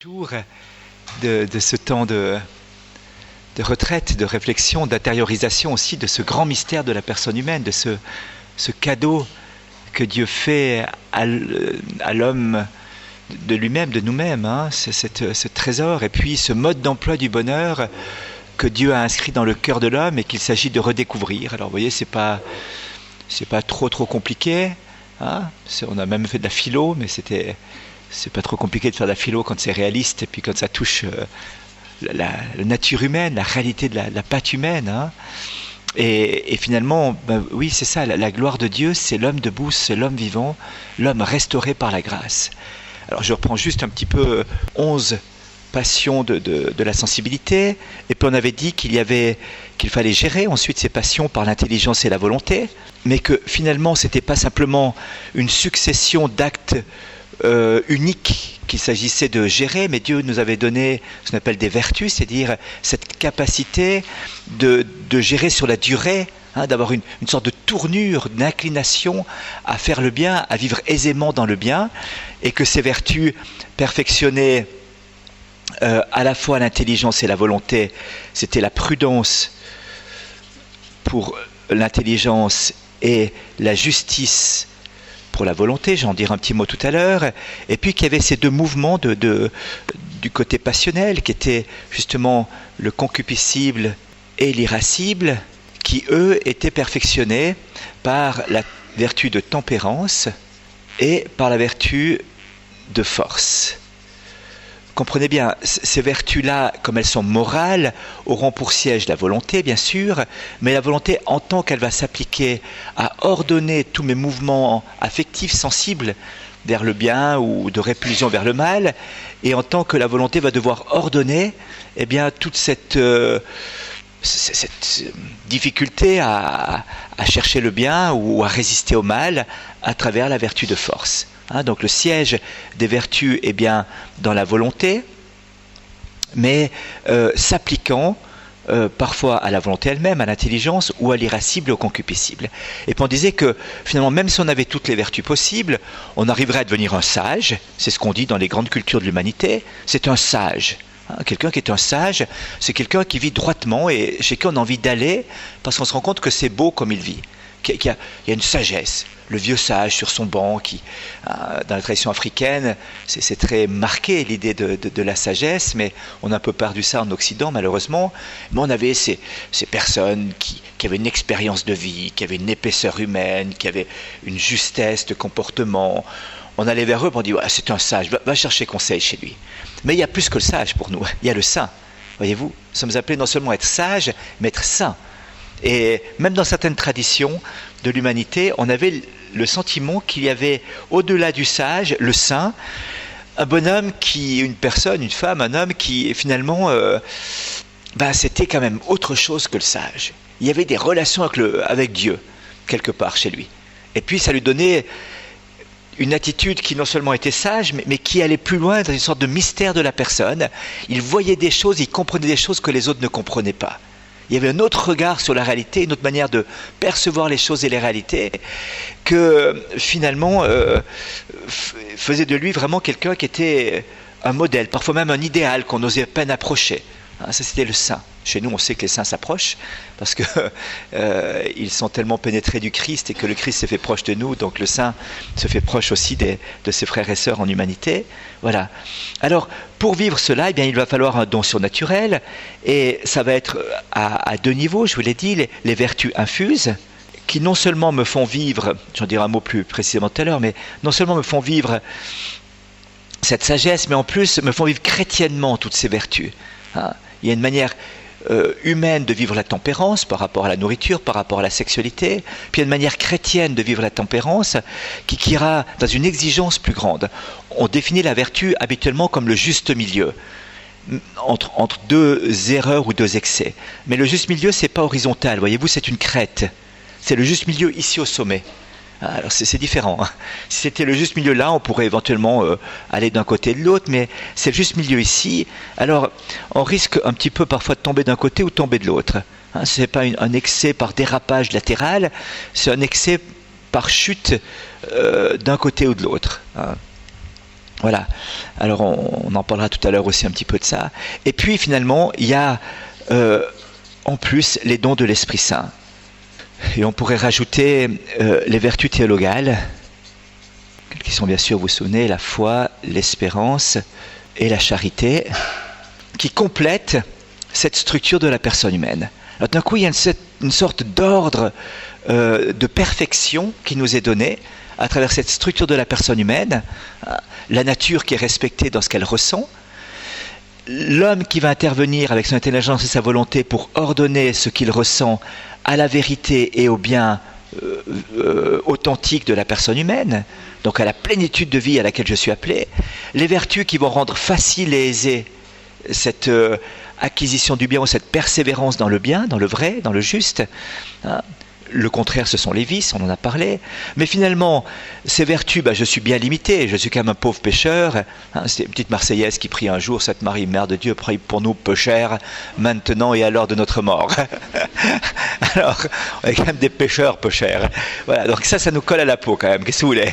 Jour de ce temps de retraite, de réflexion, d'intériorisation aussi de ce grand mystère de la personne humaine, de ce cadeau que Dieu fait à l'homme de lui-même, de nous-mêmes, ce trésor, et puis ce mode d'emploi du bonheur que Dieu a inscrit dans le cœur de l'homme et qu'il s'agit de redécouvrir. Alors vous voyez, c'est pas trop compliqué, on a même fait de la philo, mais c'est pas trop compliqué de faire de la philo quand c'est réaliste et puis quand ça touche la nature humaine, la réalité de la patte humaine. Et finalement, oui, c'est ça, la gloire de Dieu, c'est l'homme debout, c'est l'homme vivant, l'homme restauré par la grâce. Alors je reprends juste un petit peu 11 passions de la sensibilité, et puis on avait dit qu'il fallait gérer ensuite ces passions par l'intelligence et la volonté, mais que finalement c'était pas simplement une succession d'actes unique qu'il s'agissait de gérer, mais Dieu nous avait donné ce qu'on appelle des vertus, c'est-à-dire cette capacité de gérer sur la durée, d'avoir une sorte de tournure, d'inclination à faire le bien, à vivre aisément dans le bien, et que ces vertus perfectionnaient à la fois l'intelligence et la volonté. C'était la prudence pour l'intelligence et la justice pour la volonté, j'en dirai un petit mot tout à l'heure, et puis qu'il y avait ces deux mouvements du côté passionnel, qui étaient justement le concupiscible et l'irascible, qui eux étaient perfectionnés par la vertu de tempérance et par la vertu de force. Comprenez bien, ces vertus-là, comme elles sont morales, auront pour siège la volonté, bien sûr, mais la volonté, en tant qu'elle va s'appliquer à ordonner tous mes mouvements affectifs, sensibles, vers le bien ou de répulsion vers le mal, et en tant que la volonté va devoir ordonner, eh bien, toute cette difficulté à chercher le bien ou à résister au mal à travers la vertu de force. Donc le siège des vertus est bien dans la volonté, mais s'appliquant parfois à la volonté elle-même, à l'intelligence, ou à l'irascible, au concupiscible. Et puis on disait que finalement, même si on avait toutes les vertus possibles, on arriverait à devenir un sage. C'est ce qu'on dit dans les grandes cultures de l'humanité. C'est un sage. Quelqu'un qui est un sage, c'est quelqu'un qui vit droitement et chez qui on a envie d'aller parce qu'on se rend compte que c'est beau comme il vit. Il y a une sagesse. Le vieux sage sur son banc, dans la tradition africaine, c'est très marqué l'idée de la sagesse, mais on a un peu perdu ça en Occident malheureusement. Mais on avait ces personnes qui avaient une expérience de vie, qui avaient une épaisseur humaine, qui avaient une justesse de comportement. On allait vers eux, on dit c'est un sage, va chercher conseil chez lui. Mais il y a plus que le sage pour nous, il y a le saint. Voyez-vous, nous sommes appelés non seulement à être sages, mais à être saints. Et même dans certaines traditions de l'humanité, on avait le sentiment qu'il y avait au-delà du sage, le saint, un bonhomme une personne, une femme, un homme qui finalement, c'était quand même autre chose que le sage. Il y avait des relations avec Dieu, quelque part chez lui. Et puis ça lui donnait une attitude qui non seulement était sage, mais qui allait plus loin dans une sorte de mystère de la personne. Il voyait des choses, il comprenait des choses que les autres ne comprenaient pas. Il y avait un autre regard sur la réalité, une autre manière de percevoir les choses et les réalités, que finalement faisait de lui vraiment quelqu'un qui était un modèle, parfois même un idéal qu'on osait à peine approcher. Ça c'était le saint. Chez nous on sait que les saints s'approchent parce que ils sont tellement pénétrés du Christ et que le Christ s'est fait proche de nous, donc le saint se fait proche aussi de ses frères et sœurs en humanité. Voilà. Alors pour vivre cela, il va falloir un don surnaturel, et ça va être à deux niveaux, je vous l'ai dit, les vertus infuses, qui non seulement me font vivre, j'en dirai un mot plus précisément tout à l'heure, mais non seulement me font vivre cette sagesse, mais en plus me font vivre chrétiennement toutes ces vertus. Il y a une manière humaine de vivre la tempérance par rapport à la nourriture, par rapport à la sexualité, puis il y a une manière chrétienne de vivre la tempérance qui ira dans une exigence plus grande. On définit la vertu habituellement comme le juste milieu entre deux erreurs ou deux excès. Mais le juste milieu, c'est pas horizontal, voyez-vous, c'est une crête. C'est le juste milieu ici au sommet. Alors c'est différent. Si c'était le juste milieu là, on pourrait éventuellement aller d'un côté et de l'autre, mais c'est le juste milieu ici. Alors on risque un petit peu parfois de tomber d'un côté ou de tomber de l'autre. Ce n'est pas un excès par dérapage latéral, c'est un excès par chute d'un côté ou de l'autre. Voilà. Alors on en parlera tout à l'heure aussi un petit peu de ça. Et puis finalement, il y a en plus les dons de l'Esprit Saint. Et on pourrait rajouter les vertus théologales, qui sont bien sûr, vous vous souvenez, la foi, l'espérance et la charité, qui complètent cette structure de la personne humaine. Alors d'un coup, il y a une sorte d'ordre de perfection qui nous est donné à travers cette structure de la personne humaine, la nature qui est respectée dans ce qu'elle ressent, l'homme qui va intervenir avec son intelligence et sa volonté pour ordonner ce qu'il ressent à la vérité et au bien authentique de la personne humaine, donc à la plénitude de vie à laquelle je suis appelé, les vertus qui vont rendre facile et aisé cette acquisition du bien ou cette persévérance dans le bien, dans le vrai, dans le juste. Le contraire, ce sont les vices, on en a parlé. Mais finalement, ces vertus, je suis bien limité. Je suis quand même un pauvre pécheur. C'est une petite Marseillaise qui prie un jour, Sainte Marie, Mère de Dieu, prie pour nous pécheurs, maintenant et à l'heure de notre mort. Alors, on est quand même des pécheurs peu chers. Voilà, donc ça nous colle à la peau quand même. Qu'est-ce que vous voulez?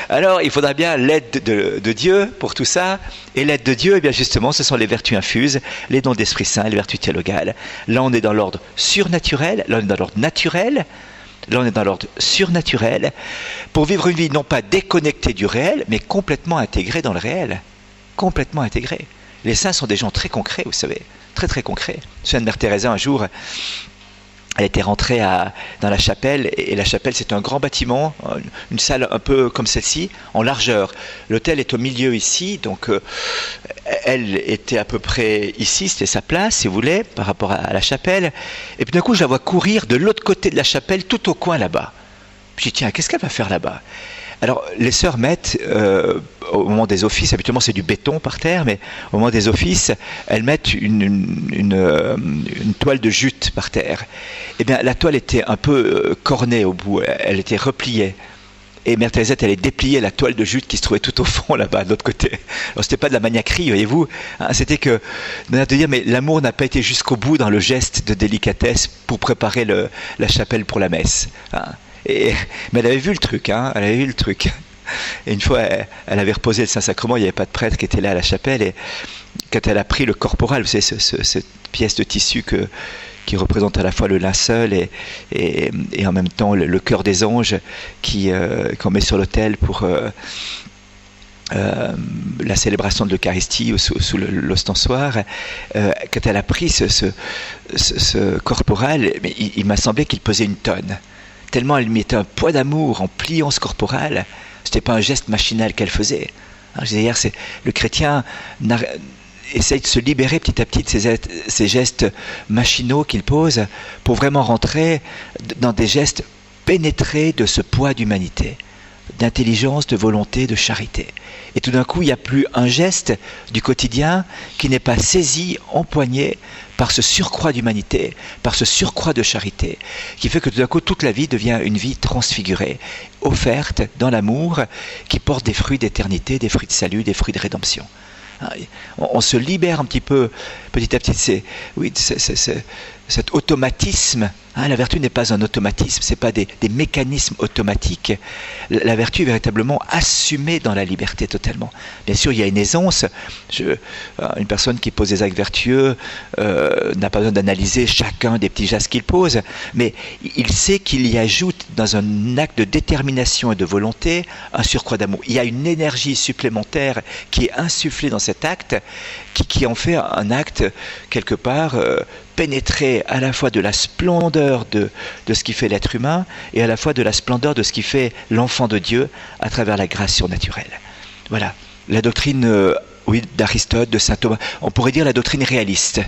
Alors, il faudra bien l'aide de Dieu pour tout ça. Et l'aide de Dieu, eh bien justement, ce sont les vertus infuses, les dons d'Esprit Saint, les vertus théologales. Là, on est dans l'ordre surnaturel. Là, on est dans l'ordre naturel. Là, on est dans l'ordre surnaturel, pour vivre une vie non pas déconnectée du réel, mais complètement intégrée dans le réel. Complètement intégrée. Les saints sont des gens très concrets, vous savez, très très concrets. Je me souviens de Mère Thérèse, un jour, elle était rentrée dans la chapelle, et la chapelle, c'est un grand bâtiment, une salle un peu comme celle-ci, en largeur. L'autel est au milieu ici, donc elle était à peu près ici, c'était sa place, si vous voulez, par rapport à la chapelle. Et puis d'un coup, je la vois courir de l'autre côté de la chapelle, tout au coin là-bas. Je dis, tiens, qu'est-ce qu'elle va faire là-bas? Alors, les sœurs mettent, au moment des offices, habituellement c'est du béton par terre, mais au moment des offices, elles mettent une toile de jute par terre. Eh bien, la toile était un peu cornée au bout, elle était repliée. Et Mère Thérèse, elle dépliait la toile de jute qui se trouvait tout au fond là-bas, de l'autre côté. Alors, c'était pas de la maniaquerie, voyez-vous, c'était que, de dire, mais l'amour n'a pas été jusqu'au bout dans le geste de délicatesse pour préparer la chapelle pour la messe. Mais elle avait vu le truc, elle avait vu le truc. Et une fois, elle avait reposé le Saint-Sacrement, il n'y avait pas de prêtre qui était là à la chapelle, et quand elle a pris le corporal, vous savez, cette pièce de tissu qui représente à la fois le linceul et en même temps le cœur des anges qu'on met sur l'autel pour la célébration de l'Eucharistie ou sous l'ostensoir. Quand elle a pris ce corporal, il m'a semblé qu'il pesait une tonne. Tellement elle mettait un poids d'amour en pliant ce corporal, c'était pas un geste machinal qu'elle faisait. Je disais hier, le chrétien essaye de se libérer petit à petit de ces gestes machinaux qu'il pose pour vraiment rentrer dans des gestes pénétrés de ce poids d'humanité, d'intelligence, de volonté, de charité. Et tout d'un coup, il n'y a plus un geste du quotidien qui n'est pas saisi, empoigné par ce surcroît d'humanité, par ce surcroît de charité, qui fait que tout d'un coup, toute la vie devient une vie transfigurée, offerte dans l'amour, qui porte des fruits d'éternité, des fruits de salut, des fruits de rédemption. On se libère un petit peu, petit à petit, cet automatisme. La vertu n'est pas un automatisme, ce n'est pas des mécanismes automatiques. La vertu est véritablement assumée dans la liberté totalement. Bien sûr, il y a une aisance. Une personne qui pose des actes vertueux n'a pas besoin d'analyser chacun des petits gestes qu'il pose, mais il sait qu'il y ajoute dans un acte de détermination et de volonté un surcroît d'amour. Il y a une énergie supplémentaire qui est insufflée dans cet acte, qui en fait un acte quelque part pénétré à la fois de la splendeur de ce qui fait l'être humain et à la fois de la splendeur de ce qui fait l'enfant de Dieu à travers la grâce surnaturelle. Voilà, la doctrine d'Aristote, de saint Thomas, on pourrait dire la doctrine réaliste.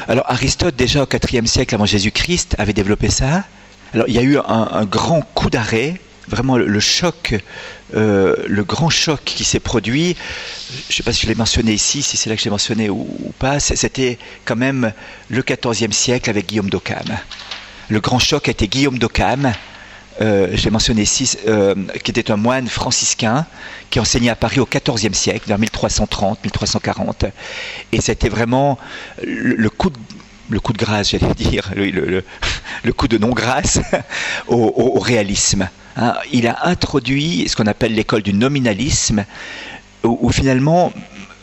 Alors Aristote, déjà au IVe siècle avant Jésus-Christ, avait développé ça. Alors il y a eu un grand coup d'arrêt, vraiment le choc, le grand choc qui s'est produit. Je ne sais pas si je l'ai mentionné ici, si c'est là que je l'ai mentionné ou pas, c'était quand même le XIVe siècle avec Guillaume d'Occam. Le grand choc a été Guillaume d'Occam, je l'ai mentionné ici, qui était un moine franciscain qui enseignait à Paris au XIVe siècle, vers 1330-1340. Et c'était vraiment le coup de grâce, j'allais dire, le coup de non-grâce au réalisme. Il a introduit ce qu'on appelle l'école du nominalisme, où finalement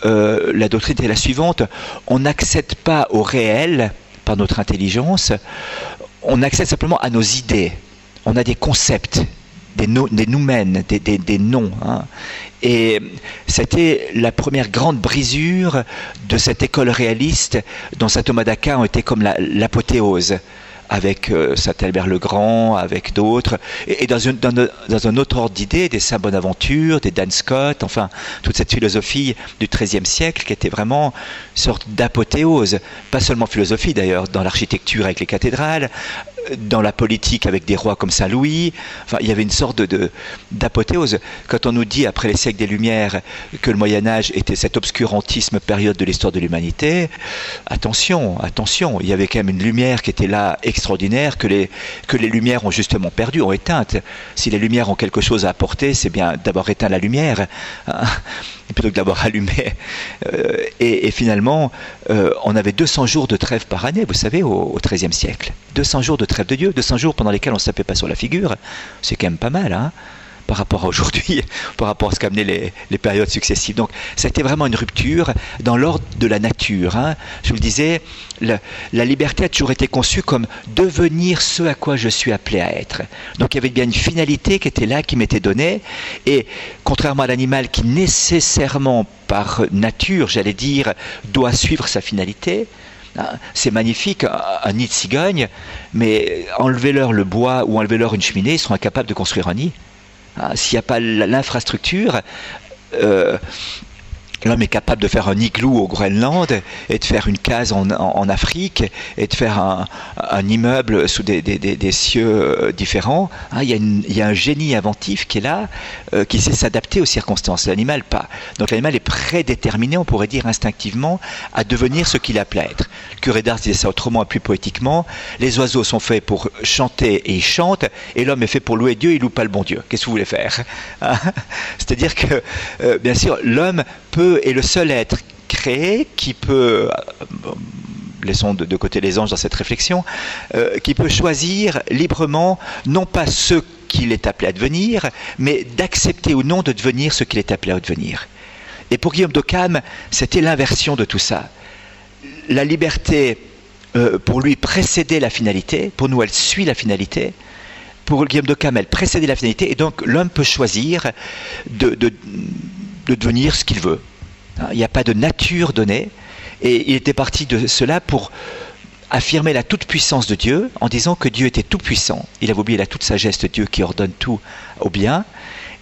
la doctrine est la suivante: on n'accède pas au réel par notre intelligence, on accède simplement à nos idées. On a des concepts, des noumènes, des noms. Hein. Et c'était la première grande brisure de cette école réaliste dont saint Thomas d'Aquin était comme l'apothéose, avec Saint-Albert le Grand, avec d'autres, et dans un autre ordre d'idées, des Saint Bonaventure, des Dan Scott, enfin, toute cette philosophie du XIIIe siècle qui était vraiment une sorte d'apothéose, pas seulement philosophie d'ailleurs, dans l'architecture avec les cathédrales, dans la politique avec des rois comme Saint-Louis, enfin, il y avait une sorte d'apothéose. Quand on nous dit, après les siècles des Lumières, que le Moyen-Âge était cette obscurantisme période de l'histoire de l'humanité, attention, il y avait quand même une lumière qui était là extraordinaire, que les Lumières ont justement perdu, ont éteinte. Si les Lumières ont quelque chose à apporter, c'est bien d'avoir éteint la lumière, hein, plutôt que d'avoir allumé. Et finalement, on avait 200 jours de trêve par année, vous savez, au XIIIe siècle. 200 jours de trêve de Dieu, 200 jours pendant lesquels on ne se tapait pas sur la figure. C'est quand même pas mal, hein, par rapport à aujourd'hui, par rapport à ce qu'amenaient les périodes successives. Donc, ça a été vraiment une rupture dans l'ordre de la nature. Hein. Je vous le disais, la liberté a toujours été conçue comme devenir ce à quoi je suis appelé à être. Donc, il y avait bien une finalité qui était là, qui m'était donnée. Et contrairement à l'animal qui nécessairement, par nature, j'allais dire, doit suivre sa finalité, c'est magnifique, un nid de cigogne, mais enlevez-leur le bois ou enlevez-leur une cheminée, ils seront incapables de construire un nid. S'il n'y a pas l'infrastructure, l'homme est capable de faire un igloo au Groenland et de faire une case en Afrique et de faire un immeuble sous des cieux différents. Hein, il y a un génie inventif qui est là, qui sait s'adapter aux circonstances. L'animal, pas. Donc l'animal est prédéterminé, on pourrait dire instinctivement, à devenir ce qu'il est appelé à être. Le curé d'Ars disait ça autrement, plus poétiquement. Les oiseaux sont faits pour chanter et ils chantent, et l'homme est fait pour louer Dieu, il loue pas le bon Dieu. Qu'est-ce que vous voulez faire, hein? C'est-à-dire que, bien sûr, l'homme est le seul être créé qui peut, laissons de côté les anges dans cette réflexion, qui peut choisir librement, non pas ce qu'il est appelé à devenir, mais d'accepter ou non de devenir ce qu'il est appelé à devenir. Et pour Guillaume d'Occam, c'était l'inversion de tout ça. La liberté, pour lui, précédait la finalité, pour nous, elle suit la finalité. Pour Guillaume d'Occam, elle précédait la finalité, et donc l'homme peut choisir de devenir ce qu'il veut. Il n'y a pas de nature donnée, et il était parti de cela pour affirmer la toute-puissance de Dieu, en disant que Dieu était tout-puissant. Il avait oublié la toute sagesse de Dieu qui ordonne tout au bien,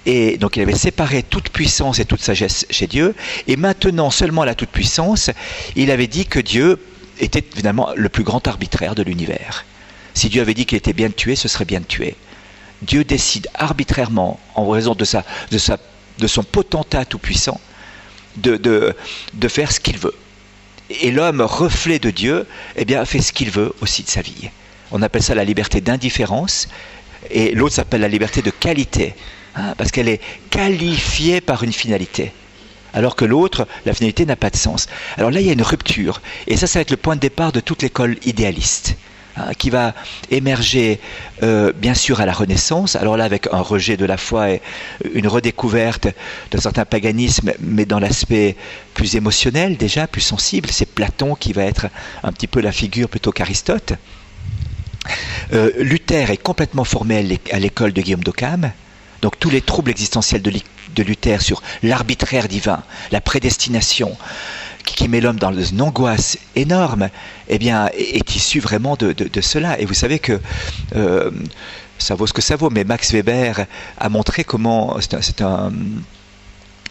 et donc il avait séparé toute puissance et toute sagesse chez Dieu, et maintenant seulement la toute-puissance, il avait dit que Dieu était finalement le plus grand arbitraire de l'univers. Si Dieu avait dit qu'il était bien de tuer, ce serait bien de tuer. Dieu décide arbitrairement, en raison de son potentat tout-puissant, de faire ce qu'il veut. Et l'homme, reflet de Dieu, eh bien, fait ce qu'il veut aussi de sa vie. On appelle ça la liberté d'indifférence, et l'autre s'appelle la liberté de qualité, hein, parce qu'elle est qualifiée par une finalité. Alors que l'autre, la finalité n'a pas de sens. Alors là, il y a une rupture, et ça va être le point de départ de toute l'école idéaliste, qui va émerger bien sûr à la Renaissance, alors là avec un rejet de la foi et une redécouverte d'un certain paganisme, mais dans l'aspect plus émotionnel déjà, plus sensible. C'est Platon qui va être un petit peu la figure plutôt qu'Aristote. Luther est complètement formé à l'école de Guillaume d'Occam. Donc tous les troubles existentiels de Luther sur l'arbitraire divin, la prédestination, qui met l'homme dans une angoisse énorme, eh bien, est issu vraiment de cela. Et vous savez que ça vaut ce que ça vaut, mais Max Weber a montré comment, c'est un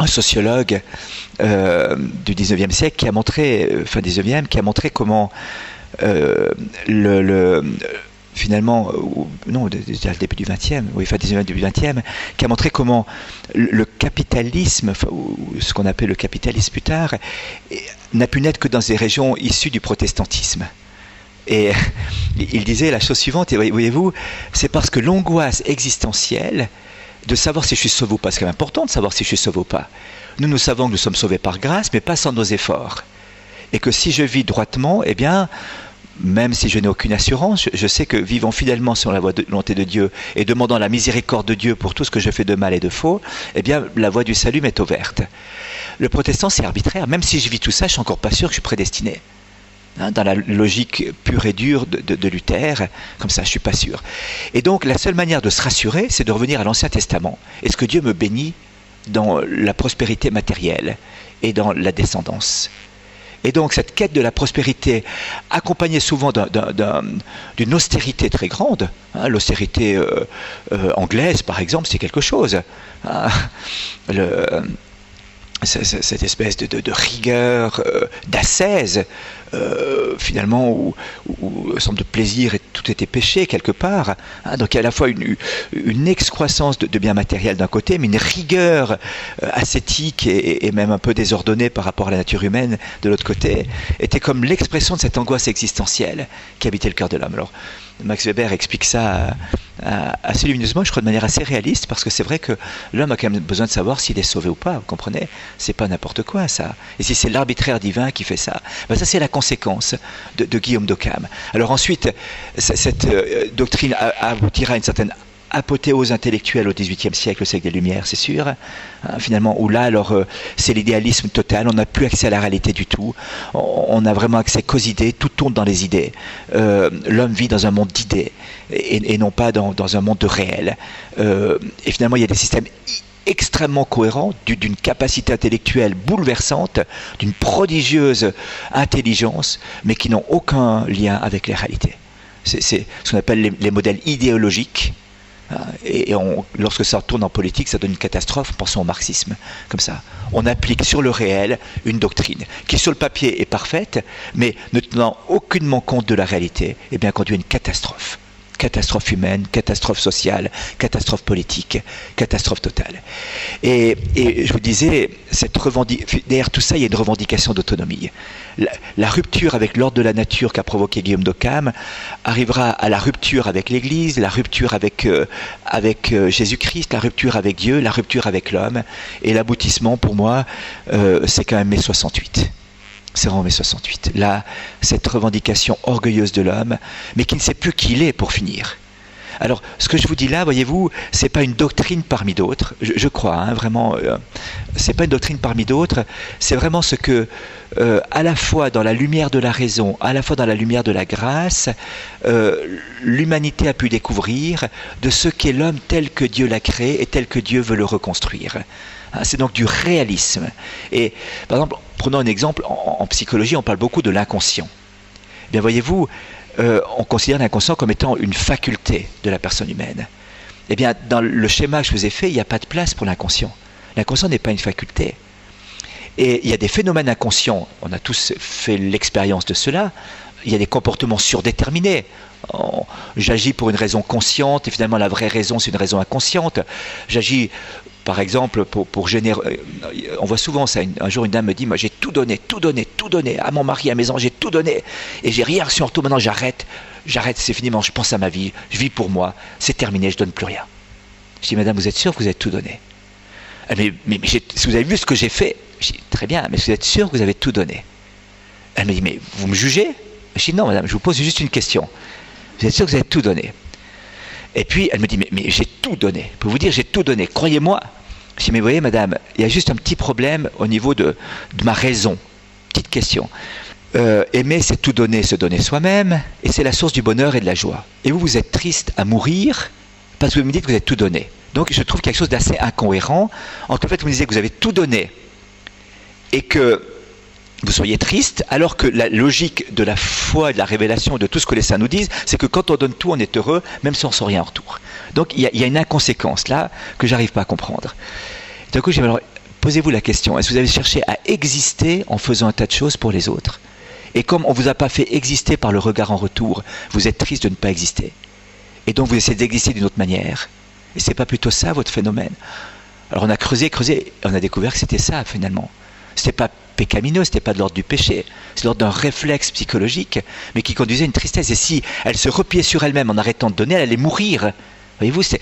sociologue du 19e siècle qui a montré, fin 19e, qui a montré comment finalement, non, déjà le début du 20e, oui, fin 19e, début 20e, qui a montré comment le capitalisme, ou ce qu'on appelle le capitalisme plus tard, n'a pu naître que dans des régions issues du protestantisme. Et il disait la chose suivante, et voyez-vous, c'est parce que l'angoisse existentielle de savoir si je suis sauvé ou pas, c'est quand même important de savoir si je suis sauvé ou pas. Nous savons que nous sommes sauvés par grâce, mais pas sans nos efforts. Et que si je vis droitement, eh bien, même si je n'ai aucune assurance, je sais que vivant fidèlement sur la volonté de Dieu et demandant la miséricorde de Dieu pour tout ce que je fais de mal et de faux, eh bien, la voie du salut m'est ouverte. Le protestant, c'est arbitraire. Même si je vis tout ça, je suis encore pas sûr que je suis prédestiné. Dans la logique pure et dure de Luther, comme ça, je suis pas sûr. Et donc, la seule manière de se rassurer, c'est de revenir à l'Ancien Testament. Est-ce que Dieu me bénit dans la prospérité matérielle et dans la descendance? Et donc cette quête de la prospérité, accompagnée souvent d'une austérité très grande, l'austérité anglaise par exemple, c'est quelque chose. Cette espèce de rigueur, d'ascèse, finalement, où semble de plaisir et tout était péché quelque part. Donc il y a à la fois une excroissance de biens matériels d'un côté, mais une rigueur ascétique et même un peu désordonnée par rapport à la nature humaine de l'autre côté, était comme l'expression de cette angoisse existentielle qui habitait le cœur de l'homme. Alors, Max Weber explique ça assez lumineusement, je crois de manière assez réaliste, parce que c'est vrai que l'homme a quand même besoin de savoir s'il est sauvé ou pas, vous comprenez? C'est pas n'importe quoi ça. Et si c'est l'arbitraire divin qui fait ça, ben ça c'est la conséquence de Guillaume d'Occam. Alors ensuite, cette doctrine aboutira à une certaine apothéose intellectuelle au XVIIIe siècle, au siècle des Lumières, c'est sûr. Finalement, où là, alors, c'est l'idéalisme total, on n'a plus accès à la réalité du tout, on a vraiment accès qu'aux idées, tout tourne dans les idées. L'homme vit dans un monde d'idées, et non pas dans un monde de réel. Et finalement, il y a des systèmes extrêmement cohérents, d'une capacité intellectuelle bouleversante, d'une prodigieuse intelligence, mais qui n'ont aucun lien avec les réalités. C'est ce qu'on appelle les modèles idéologiques. Et lorsque ça tourne en politique, ça donne une catastrophe. Pensons au marxisme, comme ça. On applique sur le réel une doctrine qui, sur le papier, est parfaite, mais ne tenant aucunement compte de la réalité, eh bien, conduit à une catastrophe. Catastrophe humaine, catastrophe sociale, catastrophe politique, catastrophe totale. Et je vous disais, derrière tout ça, il y a une revendication d'autonomie. La rupture avec l'ordre de la nature qu'a provoqué Guillaume d'Occam arrivera à la rupture avec l'Église, la rupture avec Jésus-Christ, la rupture avec Dieu, la rupture avec l'homme. Et l'aboutissement, pour moi, c'est quand même mai 68. C'est vraiment mai 68. Là, cette revendication orgueilleuse de l'homme, mais qui ne sait plus qui il est pour finir. Alors, ce que je vous dis là, voyez-vous, c'est pas une doctrine parmi d'autres, je crois, vraiment, c'est pas une doctrine parmi d'autres, c'est vraiment ce que, à la fois dans la lumière de la raison, à la fois dans la lumière de la grâce, l'humanité a pu découvrir de ce qu'est l'homme tel que Dieu l'a créé et tel que Dieu veut le reconstruire. C'est donc du réalisme. Et par exemple, prenons un exemple, en psychologie, on parle beaucoup de l'inconscient. Eh bien, voyez-vous, on considère l'inconscient comme étant une faculté de la personne humaine. Eh bien, dans le schéma que je vous ai fait, il n'y a pas de place pour l'inconscient. L'inconscient n'est pas une faculté. Et il y a des phénomènes inconscients, on a tous fait l'expérience de cela, il y a des comportements surdéterminés. J'agis pour une raison consciente et finalement la vraie raison c'est une raison inconsciente. J'agis par exemple pour générer. On voit souvent ça. Un jour une dame me dit, moi j'ai tout donné à mon mari, à mes enfants, j'ai tout donné et j'ai rien reçu en retour. Maintenant j'arrête, c'est fini, je pense à ma vie, je vis pour moi, c'est terminé, je donne plus rien. Je dis, madame, vous êtes sûre que vous avez tout donné? Mais si vous avez vu ce que j'ai fait, je dis, très bien, mais vous êtes sûre que vous avez tout donné? Elle me dit, mais vous me jugez? Je dis, non madame, je vous pose juste une question. Vous êtes sûr que vous avez tout donné? Et puis elle me dit, mais j'ai tout donné. Je peux vous dire, j'ai tout donné, croyez-moi. Je dis, mais vous voyez madame, il y a juste un petit problème au niveau de ma raison. Petite question. Aimer, c'est tout donner, se donner soi-même, et c'est la source du bonheur et de la joie. Et vous êtes triste à mourir parce que vous me dites que vous avez tout donné. Donc je trouve quelque chose d'assez incohérent entre le fait que vous me disiez que vous avez tout donné et que vous soyez triste, alors que la logique de la foi, de la révélation, de tout ce que les saints nous disent, c'est que quand on donne tout, on est heureux, même si on ne sent rien en retour. Donc il y a une inconséquence là que j'arrive pas à comprendre. D'un coup, alors, posez-vous la question, est-ce que vous avez cherché à exister en faisant un tas de choses pour les autres? Et comme on ne vous a pas fait exister par le regard en retour, vous êtes triste de ne pas exister. Et donc vous essayez d'exister d'une autre manière. Et c'est pas plutôt ça votre phénomène? Alors on a creusé, et on a découvert que c'était ça finalement. C'était pas pécamineux, c'était pas de l'ordre du péché, c'est de l'ordre d'un réflexe psychologique, mais qui conduisait à une tristesse. Et si elle se repliait sur elle-même en arrêtant de donner, elle allait mourir. Voyez-vous, c'est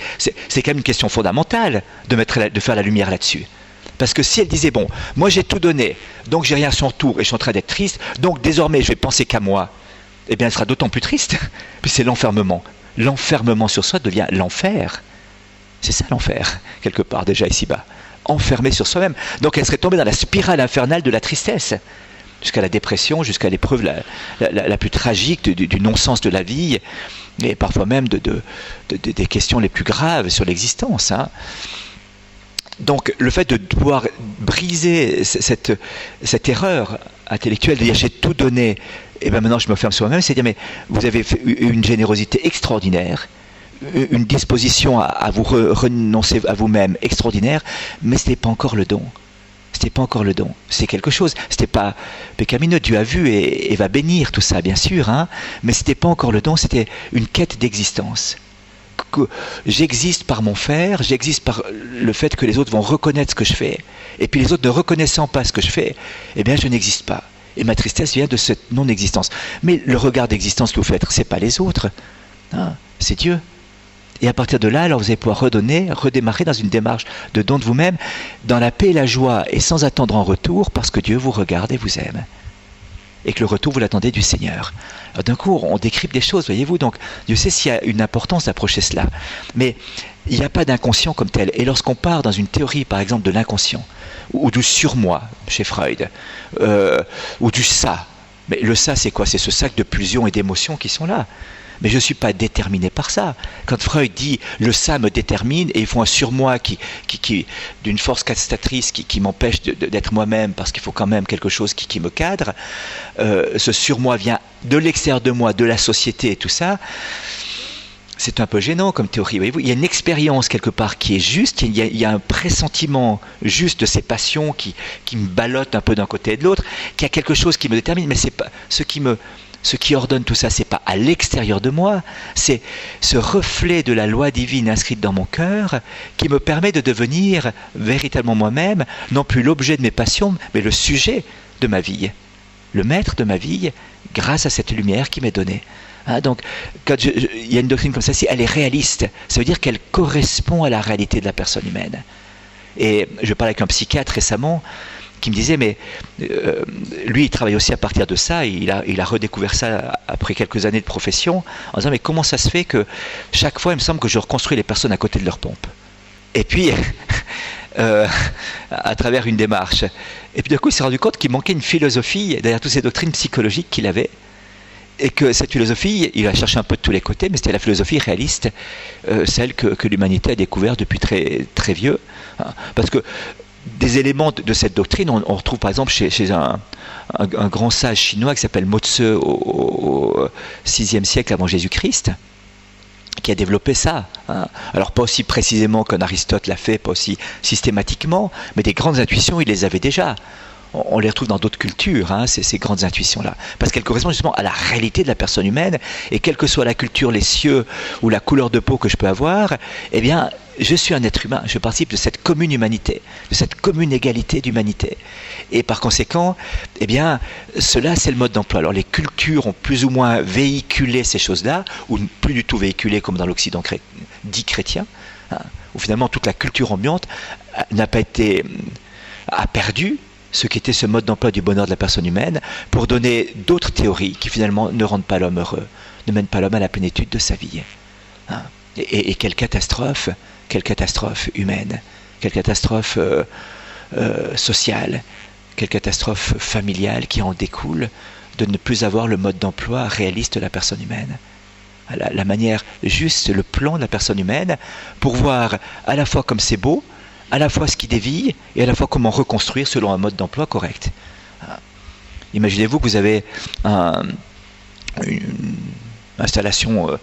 quand même une question fondamentale de faire la lumière là-dessus. Parce que si elle disait, bon, moi j'ai tout donné, donc j'ai rien sur le tour et je suis en train d'être triste, donc désormais je vais penser qu'à moi, eh bien elle sera d'autant plus triste, puis c'est l'enfermement. L'enfermement sur soi devient l'enfer. C'est ça l'enfer, quelque part déjà ici-bas. Enfermé sur soi-même. Donc elle serait tombée dans la spirale infernale de la tristesse, jusqu'à la dépression, jusqu'à l'épreuve la plus tragique du non-sens de la vie, et parfois même des questions les plus graves sur l'existence. Hein. Donc le fait de pouvoir briser cette erreur intellectuelle, de dire j'ai tout donné, et bien maintenant je me ferme sur moi-même, c'est dire mais vous avez fait une générosité extraordinaire, une disposition à vous renoncer à vous-même extraordinaire, mais ce n'était pas encore le don. C'était pas encore le don. C'est quelque chose. C'était pas pécamineux. Dieu a vu et va bénir tout ça, bien sûr. Hein, mais c'était pas encore le don. C'était une quête d'existence. J'existe par mon faire. J'existe par le fait que les autres vont reconnaître ce que je fais. Et puis les autres ne reconnaissant pas ce que je fais, eh bien je n'existe pas. Et ma tristesse vient de cette non-existence. Mais le regard d'existence que vous faites, c'est pas les autres. Hein, c'est Dieu. Et à partir de là, alors vous allez pouvoir redémarrer dans une démarche de don de vous-même, dans la paix et la joie, et sans attendre en retour, parce que Dieu vous regarde et vous aime. Et que le retour, vous l'attendez du Seigneur. Alors d'un coup, on décrypte des choses, voyez-vous, donc Dieu sait s'il y a une importance d'approcher cela. Mais il n'y a pas d'inconscient comme tel. Et lorsqu'on part dans une théorie, par exemple, de l'inconscient, ou du surmoi, chez Freud, ou du ça, mais le ça, c'est quoi? C'est ce sac de pulsions et d'émotions qui sont là. Mais je ne suis pas déterminé par ça. Quand Freud dit « le ça me détermine » et ils font un surmoi qui d'une force castratrice qui m'empêche d'être moi-même parce qu'il faut quand même quelque chose qui me cadre, ce surmoi vient de l'extérieur de moi, de la société et tout ça, c'est un peu gênant comme théorie. Voyez-vous, il y a une expérience quelque part qui est juste, il y a un pressentiment juste de ces passions qui me ballottent un peu d'un côté et de l'autre, qui a quelque chose qui me détermine, mais c'est pas ce qui ordonne tout ça, c'est pas à l'extérieur de moi, c'est ce reflet de la loi divine inscrite dans mon cœur qui me permet de devenir véritablement moi-même, non plus l'objet de mes passions, mais le sujet de ma vie, le maître de ma vie, grâce à cette lumière qui m'est donnée. Hein, donc, quand il y a une doctrine comme celle-ci, elle est réaliste. Ça veut dire qu'elle correspond à la réalité de la personne humaine. Et je parlais avec un psychiatre récemment qui me disait, mais lui, il travaille aussi à partir de ça, il a redécouvert ça après quelques années de profession, en disant, mais comment ça se fait que chaque fois, il me semble que je reconstruis les personnes à côté de leur pompe. Et puis, à travers une démarche. Et puis d'un coup, il s'est rendu compte qu'il manquait une philosophie derrière toutes ces doctrines psychologiques qu'il avait, et que cette philosophie, il a cherché un peu de tous les côtés, mais c'était la philosophie réaliste, celle que l'humanité a découvert depuis très, très vieux. Hein, parce que des éléments de cette doctrine, on retrouve par exemple chez un grand sage chinois qui s'appelle Mo Tse au VIe siècle avant Jésus-Christ, qui a développé ça. Hein. Alors pas aussi précisément qu'un Aristote l'a fait, pas aussi systématiquement, mais des grandes intuitions, il les avait déjà. On les retrouve dans d'autres cultures, hein, ces grandes intuitions-là. Parce qu'elles correspondent justement à la réalité de la personne humaine, et quelle que soit la culture, les cieux ou la couleur de peau que je peux avoir, eh bien, je suis un être humain, je participe de cette commune humanité, de cette commune égalité d'humanité. Et par conséquent, eh bien, cela, c'est le mode d'emploi. Alors, les cultures ont plus ou moins véhiculé ces choses-là, ou plus du tout véhiculé comme dans l'Occident dit chrétien, hein, où finalement toute la culture ambiante a perdu ce qu'était ce mode d'emploi du bonheur de la personne humaine, pour donner d'autres théories qui finalement ne rendent pas l'homme heureux, ne mènent pas l'homme à la plénitude de sa vie. Hein. Et quelle catastrophe humaine, quelle catastrophe sociale, quelle catastrophe familiale qui en découle de ne plus avoir le mode d'emploi réaliste de la personne humaine. La manière juste, le plan de la personne humaine, pour voir à la fois comme c'est beau, à la fois ce qui dévie et à la fois comment reconstruire selon un mode d'emploi correct. Imaginez-vous que vous avez une installation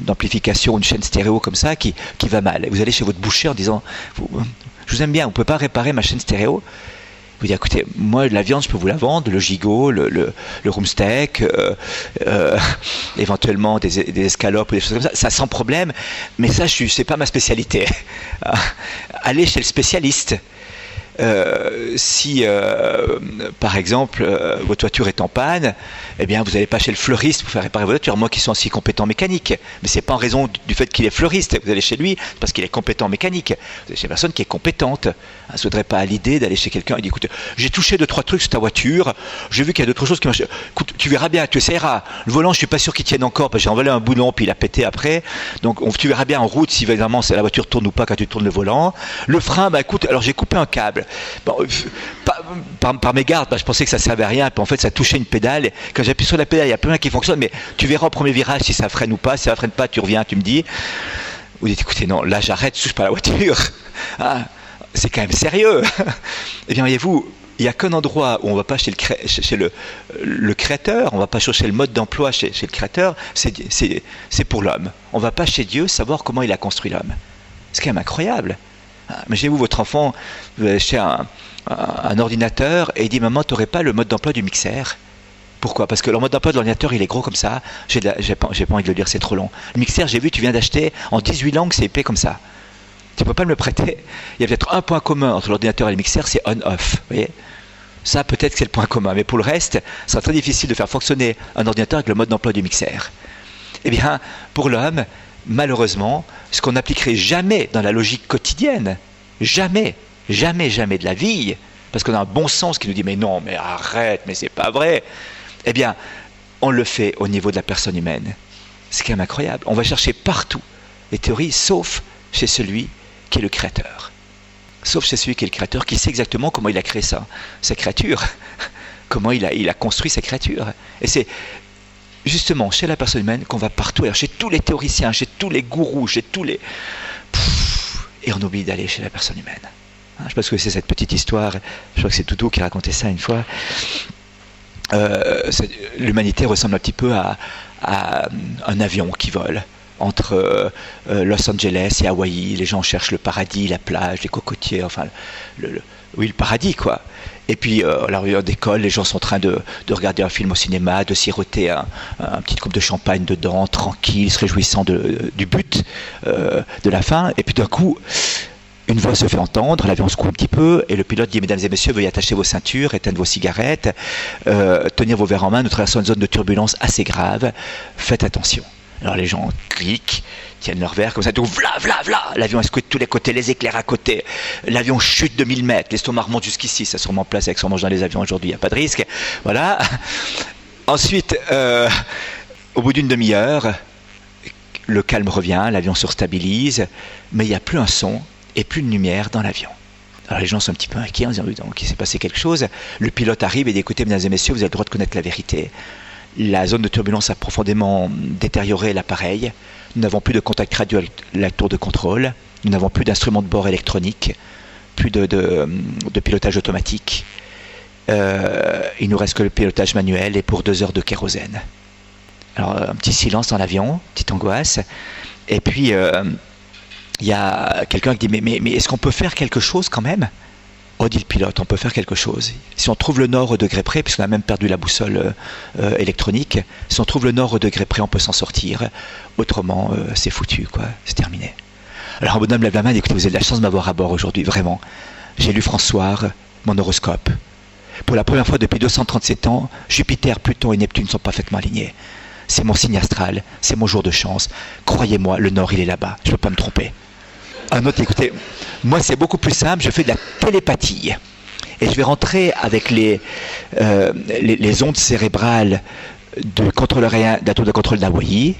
d'amplification, une chaîne stéréo comme ça qui va mal. Vous allez chez votre boucher en disant « Je vous aime bien, on ne peut pas réparer ma chaîne stéréo ?» Vous dites, écoutez, moi, la viande, je peux vous la vendre, le gigot, le rumsteak, éventuellement des escalopes ou des choses comme ça sans problème, mais ça, c'est pas ma spécialité. Allez chez le spécialiste. Si, par exemple, votre voiture est en panne, eh bien, vous n'allez pas chez le fleuriste pour faire réparer votre voiture, moi qui sont aussi compétents mécaniques. Mais c'est pas en raison du fait qu'il est fleuriste. Vous allez chez lui parce qu'il est compétent mécanique. Vous allez chez une personne qui est compétente. Ne se voudrait pas à l'idée d'aller chez quelqu'un et dire, écoute, j'ai touché 2-3 trucs sur ta voiture, j'ai vu qu'il y a d'autres choses qui marchent. Écoute, tu verras bien, tu essaieras. Le volant, je suis pas sûr qu'il tienne encore parce que j'ai envolé un boulon puis il a pété après. Donc, tu verras bien en route si évidemment la voiture tourne ou pas quand tu tournes le volant. Le frein, bah écoute, alors j'ai coupé un câble. Bon, par mégarde, je pensais que ça servait à rien, puis en fait ça touchait une pédale, et quand j'appuie sur la pédale, il n'y a plus rien qui fonctionne, mais tu verras au premier virage si ça freine ou pas, si ça freine pas, tu reviens, tu me dis. Vous dites, écoutez, non, là j'arrête, je touche pas la voiture. Ah, c'est quand même sérieux. Eh bien, voyez-vous, il n'y a qu'un endroit où on ne va pas chez le créateur, on ne va pas chercher le mode d'emploi chez le créateur, c'est pour l'homme. On ne va pas chez Dieu savoir comment il a construit l'homme. C'est quand même incroyable. Imaginez-vous votre enfant chez un ordinateur et il dit, maman, tu n'aurais pas le mode d'emploi du mixeur? Pourquoi? Parce que le mode d'emploi de l'ordinateur, il est gros comme ça. J'ai pas envie de le lire, c'est trop long. Le mixeur, j'ai vu, tu viens d'acheter en 18 langues, c'est épais comme ça. Tu ne peux pas me le prêter. Il y a peut-être un point commun entre l'ordinateur et le mixeur, c'est on-off. Vous voyez? Ça, peut-être que c'est le point commun. Mais pour le reste, ça sera très difficile de faire fonctionner un ordinateur avec le mode d'emploi du mixeur. Eh bien, pour l'homme, malheureusement, ce qu'on n'appliquerait jamais dans la logique quotidienne, jamais de la vie, parce qu'on a un bon sens qui nous dit, mais non, mais arrête, mais c'est pas vrai. Eh bien, on le fait au niveau de la personne humaine. C'est quand même incroyable. On va chercher partout les théories, sauf chez celui qui est le créateur. Sauf chez celui qui est le créateur, qui sait exactement comment il a créé ça, sa créature, comment il a construit sa créature. Et c'est justement chez la personne humaine qu'on va partout, alors chez tous les théoriciens, chez tous les gourous, chez tous les... Et on oublie d'aller chez la personne humaine. Je ne sais pas ce que c'est cette petite histoire, je crois que c'est Toutou qui racontait ça une fois. L'humanité ressemble un petit peu à un avion qui vole entre Los Angeles et Hawaï. Les gens cherchent le paradis, la plage, les cocotiers, enfin, le paradis, quoi. Et puis, alors, il y a des écoles, les gens sont en train de regarder un film au cinéma, de siroter un petit coupe de champagne dedans, tranquille, se réjouissant du but, de la fin. Et puis d'un coup, une voix se fait entendre, l'avion se coule un petit peu, et le pilote dit, mesdames et messieurs, veuillez attacher vos ceintures, éteindre vos cigarettes, tenir vos verres en main, nous traversons une zone de turbulence assez grave, faites attention. Alors les gens cliquent, tiennent leur verre comme ça, tout vla, l'avion escouade de tous les côtés, les éclairs à côté, l'avion chute de 1000 mètres, l'estomac remonte jusqu'ici, ça se remet en place avec son mange dans les avions aujourd'hui, il n'y a pas de risque, voilà. Ensuite, au bout d'une demi-heure, le calme revient, l'avion se restabilise, mais il n'y a plus un son et plus de lumière dans l'avion. Alors les gens sont un petit peu inquiets en disant, donc il s'est passé quelque chose, le pilote arrive et dit, écoutez mesdames et messieurs, vous avez le droit de connaître la vérité. La zone de turbulence a profondément détérioré l'appareil. Nous n'avons plus de contact radio avec la tour de contrôle. Nous n'avons plus d'instruments de bord électroniques, plus de pilotage automatique. Il nous reste que le pilotage manuel et pour 2 heures de kérosène. Alors un petit silence dans l'avion, petite angoisse. Et puis il y a quelqu'un qui dit mais est-ce qu'on peut faire quelque chose quand même? Oh, dit le pilote, on peut faire quelque chose. Si on trouve le nord au degré près, puisqu'on a même perdu la boussole électronique, si on trouve le nord au degré près, on peut s'en sortir. Autrement, c'est foutu, quoi. C'est terminé. Alors un bonhomme lève la main et dit, écoutez, vous avez de la chance de m'avoir à bord aujourd'hui, vraiment. J'ai lu François, mon horoscope. Pour la première fois depuis 237 ans, Jupiter, Pluton et Neptune sont parfaitement alignés. C'est mon signe astral, c'est mon jour de chance. Croyez-moi, le nord, il est là-bas. Je ne peux pas me tromper. Un autre, écoutez, moi c'est beaucoup plus simple, je fais de la télépathie. Et je vais rentrer avec les ondes cérébrales du contrôleur aérien, de la tour de contrôle d'Hawaï.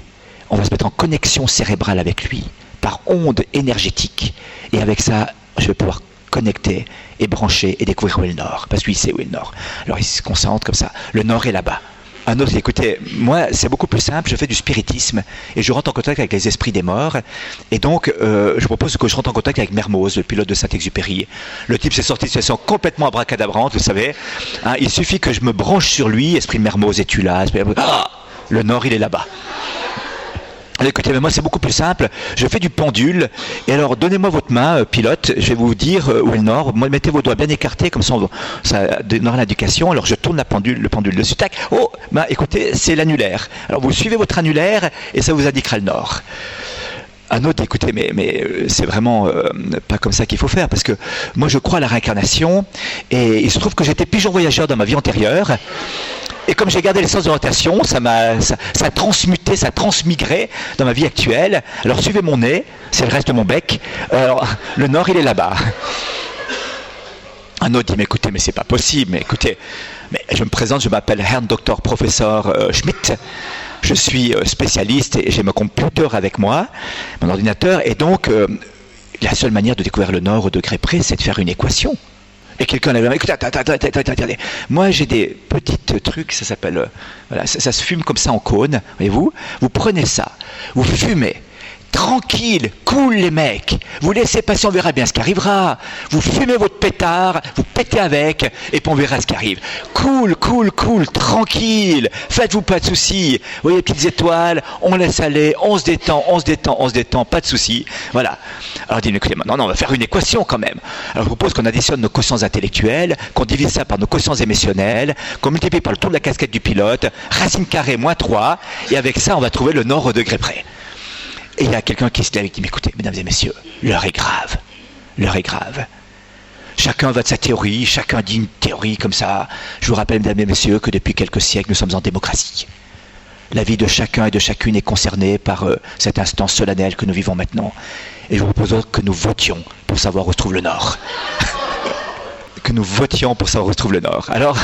On va se mettre en connexion cérébrale avec lui, par ondes énergétiques. Et avec ça, je vais pouvoir connecter et brancher et découvrir où est le nord. Parce qu'il sait où est le nord. Alors il se concentre comme ça. Le nord est là-bas. Un autre, écoutez, moi c'est beaucoup plus simple, je fais du spiritisme et je rentre en contact avec les esprits des morts et donc je propose que je rentre en contact avec Mermoz, le pilote de Saint-Exupéry. Le type s'est sorti de situation complètement abracadabrante, vous savez, hein, il suffit que je me branche sur lui, esprit de Mermoz, es-tu là? Le nord il est là-bas. Écoutez, mais moi c'est beaucoup plus simple, je fais du pendule, et alors donnez-moi votre main, pilote, je vais vous dire où est le nord, moi, mettez vos doigts bien écartés, comme ça donnera l'indication, alors je tourne le pendule dessus, tac, oh, bah écoutez, c'est l'annulaire. Alors vous suivez votre annulaire, et ça vous indiquera le nord. Un autre, écoutez, mais c'est vraiment pas comme ça qu'il faut faire, parce que moi je crois à la réincarnation, et il se trouve que j'étais pigeon voyageur dans ma vie antérieure, et comme j'ai gardé le sens d'orientation, ça a transmuté, ça a transmigré dans ma vie actuelle. Alors suivez mon nez, c'est le reste de mon bec, alors le nord il est là-bas. Un autre dit, mais écoutez, mais c'est pas possible, mais écoutez, mais je me présente, je m'appelle Herrn Dr Professeur Schmidt. Je suis spécialiste et j'ai mon computer avec moi, mon ordinateur, et donc la seule manière de découvrir le nord au degré près, c'est de faire une équation. Et quelqu'un lève la main, écoutez, attendez. Moi j'ai des petits trucs, ça s'appelle, voilà, ça se fume comme ça en cône, voyez-vous. Vous prenez ça, vous fumez. Tranquille, cool les mecs, vous laissez passer, on verra bien ce qui arrivera. Vous fumez votre pétard, vous pétez avec, et puis on verra ce qui arrive. Cool, tranquille, faites-vous pas de soucis. Vous voyez les petites étoiles, on laisse aller, on se détend, pas de soucis. Voilà. Alors dit, écoutez, maintenant on va faire une équation quand même. Alors je vous propose qu'on additionne nos quotients intellectuels, qu'on divise ça par nos quotients émotionnels, qu'on multiplie par le tour de la casquette du pilote, racine carrée moins 3, et avec ça on va trouver le nord au degré près. Et il y a quelqu'un qui se lève et dit, mais écoutez, mesdames et messieurs, l'heure est grave. Chacun va de sa théorie, chacun dit une théorie comme ça. Je vous rappelle, mesdames et messieurs, que depuis quelques siècles, nous sommes en démocratie. La vie de chacun et de chacune est concernée par cet instant solennel que nous vivons maintenant. Et je vous propose que nous votions pour savoir où se trouve le Nord. Que nous votions pour savoir où se trouve le Nord. Alors,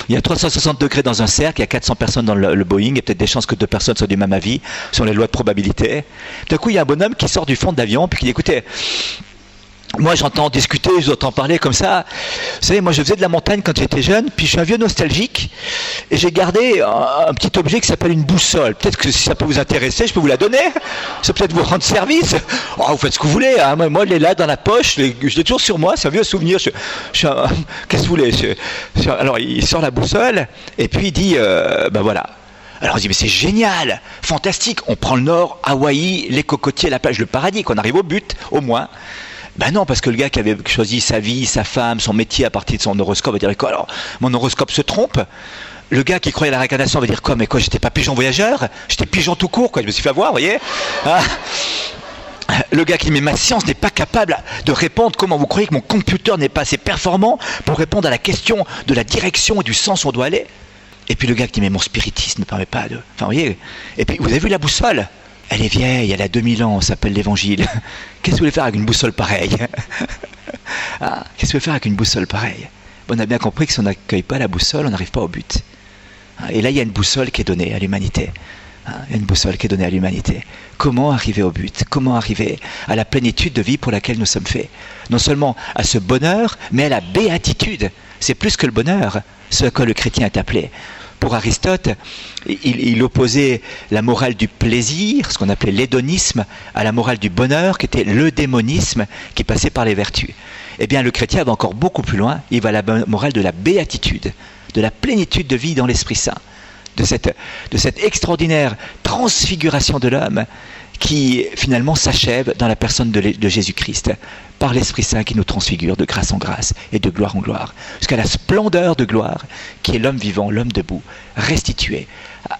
il y a 360 degrés dans un cercle, il y a 400 personnes dans le Boeing, il y a peut-être des chances que 2 personnes soient du même avis, selon les lois de probabilité. D'un coup, il y a un bonhomme qui sort du fond de l'avion, puis qui dit, écoutez, moi j'entends discuter, j'entends parler comme ça. Vous savez, moi je faisais de la montagne quand j'étais jeune, puis je suis un vieux nostalgique, et j'ai gardé un petit objet qui s'appelle une boussole. Peut-être que si ça peut vous intéresser, je peux vous la donner. Ça peut peut-être vous rendre service. Oh, vous faites ce que vous voulez, hein. Moi elle est là dans la poche, je l'ai toujours sur moi, c'est un vieux souvenir. Qu'est-ce que vous voulez Alors il sort la boussole, et puis il dit, ben voilà. Alors on dit, mais c'est génial, fantastique, on prend le nord, Hawaï, les cocotiers, la plage, le paradis, qu'on arrive au but, au moins. Ben non, parce que le gars qui avait choisi sa vie, sa femme, son métier à partir de son horoscope va dire quoi? Alors, mon horoscope se trompe. Le gars qui croyait à la réincarnation va dire quoi? Mais quoi, j'étais pas pigeon voyageur, j'étais pigeon tout court, quoi. Je me suis fait avoir, vous voyez. Ah. Le gars qui dit, mais ma science n'est pas capable de répondre. Comment vous croyez que mon computer n'est pas assez performant pour répondre à la question de la direction et du sens où on doit aller? Et puis le gars qui dit, mais mon spiritisme ne permet pas de... Enfin, vous voyez. Et puis, vous avez vu la boussole? Elle est vieille, elle a 2000 ans, ça s'appelle l'Évangile. Qu'est-ce que vous voulez faire avec une boussole pareille? Qu'est-ce que vous voulez faire avec une boussole pareille? On a bien compris que si on n'accueille pas la boussole, on n'arrive pas au but. Et là, il y a une boussole qui est donnée à l'humanité. Il y a une boussole qui est donnée à l'humanité. Comment arriver au but? Comment arriver à la plénitude de vie pour laquelle nous sommes faits? Non seulement à ce bonheur, mais à la béatitude. C'est plus que le bonheur, ce à quoi le chrétien est appelé. Pour Aristote, il opposait la morale du plaisir, ce qu'on appelait l'hédonisme, à la morale du bonheur, qui était le démonisme, qui passait par les vertus. Eh bien, le chrétien va encore beaucoup plus loin, il va à la morale de la béatitude, de la plénitude de vie dans l'Esprit Saint, de cette extraordinaire transfiguration de l'homme qui finalement s'achève dans la personne de Jésus-Christ, par l'Esprit Saint qui nous transfigure de grâce en grâce et de gloire en gloire, jusqu'à la splendeur de gloire qui est l'homme vivant, l'homme debout, restitué,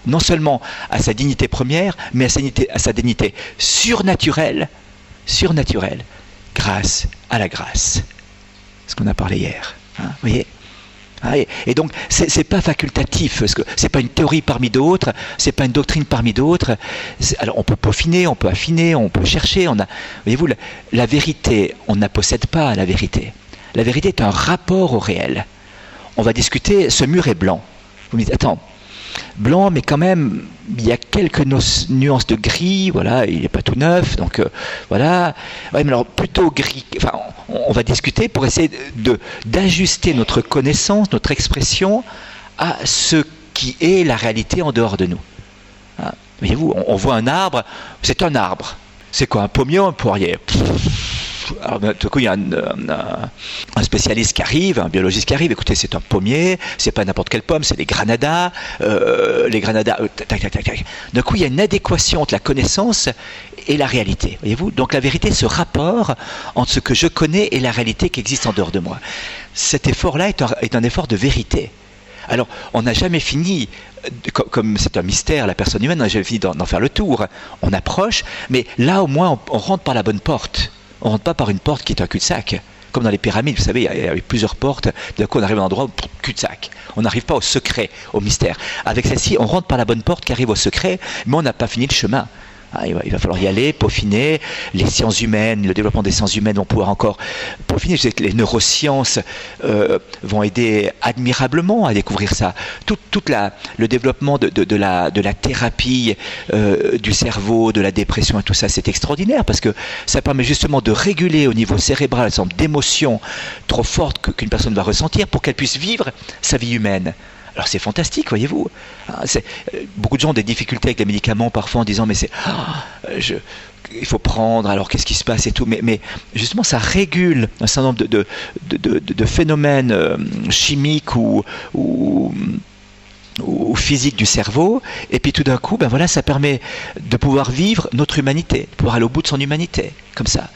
non seulement à sa dignité première, mais à sa dignité surnaturelle, grâce à la grâce. Ce qu'on a parlé hier. Vous voyez ? Et donc, c'est pas facultatif, parce que c'est pas une théorie parmi d'autres, c'est pas une doctrine parmi d'autres. Alors, on peut peaufiner, on peut affiner, on peut chercher. Voyez-vous, la vérité, on ne la possède pas, la vérité. La vérité est un rapport au réel. On va discuter, ce mur est blanc. Vous me dites, attends, blanc, mais quand même, il y a quelques nuances de gris, voilà, il n'est pas tout neuf, donc voilà. Ouais, mais alors, plutôt gris, enfin, on va discuter pour essayer d'ajuster notre connaissance, notre expression à ce qui est la réalité en dehors de nous. Hein? Voyez-vous, on voit un arbre, c'est un arbre. C'est quoi, un pommier ou un poirier? Alors, tout coup, il y a un spécialiste qui arrive, un biologiste qui arrive. Écoutez, c'est un pommier, c'est pas n'importe quelle pomme, c'est les granadas. Tac. D'un coup, il y a une adéquation entre la connaissance et la réalité. Voyez-vous, donc la vérité, ce rapport entre ce que je connais et la réalité qui existe en dehors de moi. Cet effort-là est un effort de vérité. Alors, on n'a jamais fini, comme c'est un mystère, la personne humaine, on n'a jamais fini d'en faire le tour. On approche, mais là au moins on rentre par la bonne porte. On ne rentre pas par une porte qui est un cul-de-sac. Comme dans les pyramides, vous savez, il y a plusieurs portes. D'un coup, on arrive à un endroit où cul-de-sac. On n'arrive pas au secret, au mystère. Avec celle-ci, on rentre par la bonne porte qui arrive au secret, mais on n'a pas fini le chemin. Il va falloir y aller, peaufiner. Les sciences humaines, le développement des sciences humaines vont pouvoir encore peaufiner. Je sais que les neurosciences vont aider admirablement à découvrir ça. Tout le développement de la thérapie du cerveau, de la dépression et tout ça, c'est extraordinaire parce que ça permet justement de réguler au niveau cérébral un certain nombre d'émotions trop fortes qu'une personne va ressentir pour qu'elle puisse vivre sa vie humaine. Alors c'est fantastique, voyez-vous. Beaucoup de gens ont des difficultés avec les médicaments parfois en disant mais il faut prendre, alors qu'est-ce qui se passe et tout. Mais justement ça régule un certain nombre de phénomènes chimiques ou physiques du cerveau. Et puis tout d'un coup, ça permet de pouvoir vivre notre humanité, de pouvoir aller au bout de son humanité, comme ça.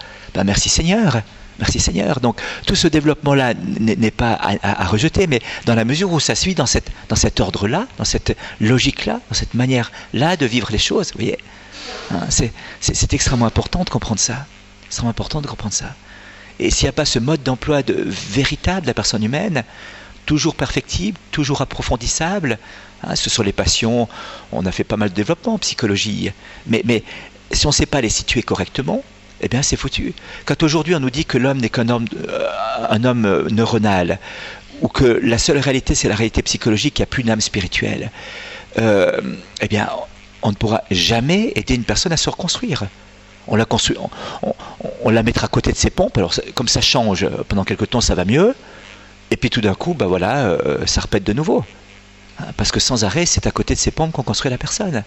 Merci Seigneur. Merci Seigneur. Donc tout ce développement-là n'est pas à rejeter, mais dans la mesure où ça suit dans cet ordre-là, dans cette logique-là, dans cette manière-là de vivre les choses, vous voyez, c'est extrêmement important de comprendre ça. Extrêmement important de comprendre ça. Et s'il n'y a pas ce mode d'emploi véritable de la personne humaine, toujours perfectible, toujours approfondissable, ce sont les passions, on a fait pas mal de développement en psychologie, mais si on ne sait pas les situer correctement, eh bien c'est foutu. Quand aujourd'hui on nous dit que l'homme n'est qu'un homme, un homme neuronal, ou que la seule réalité c'est la réalité psychologique, il n'y a plus une âme spirituelle, eh bien on ne pourra jamais aider une personne à se reconstruire. On la mettra à côté de ses pompes, alors comme ça change, pendant quelque temps ça va mieux, et puis tout d'un coup, ça répète de nouveau. Parce que sans arrêt, c'est à côté de ses pompes qu'on construit la personne.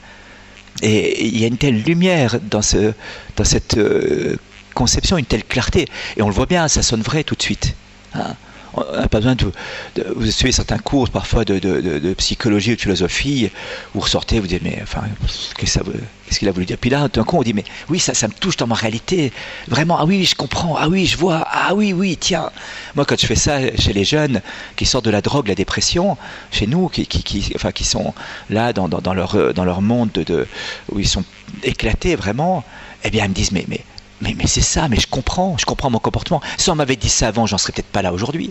Et il y a une telle lumière dans cette conception, une telle clarté. Et on le voit bien, ça sonne vrai tout de suite. On n'a pas besoin vous suivez certains cours parfois de psychologie ou de philosophie, vous ressortez, vous dites mais enfin qu'est-ce qu'il a voulu dire. Puis là d'un coup on dit mais oui ça me touche dans ma réalité, vraiment, ah oui je comprends, ah oui je vois, ah oui tiens. Moi quand je fais ça chez les jeunes qui sortent de la drogue, la dépression, chez nous qui sont là dans leur monde où ils sont éclatés vraiment, eh bien ils me disent mais c'est ça, mais je comprends mon comportement. Si on m'avait dit ça avant, j'en serais peut-être pas là aujourd'hui.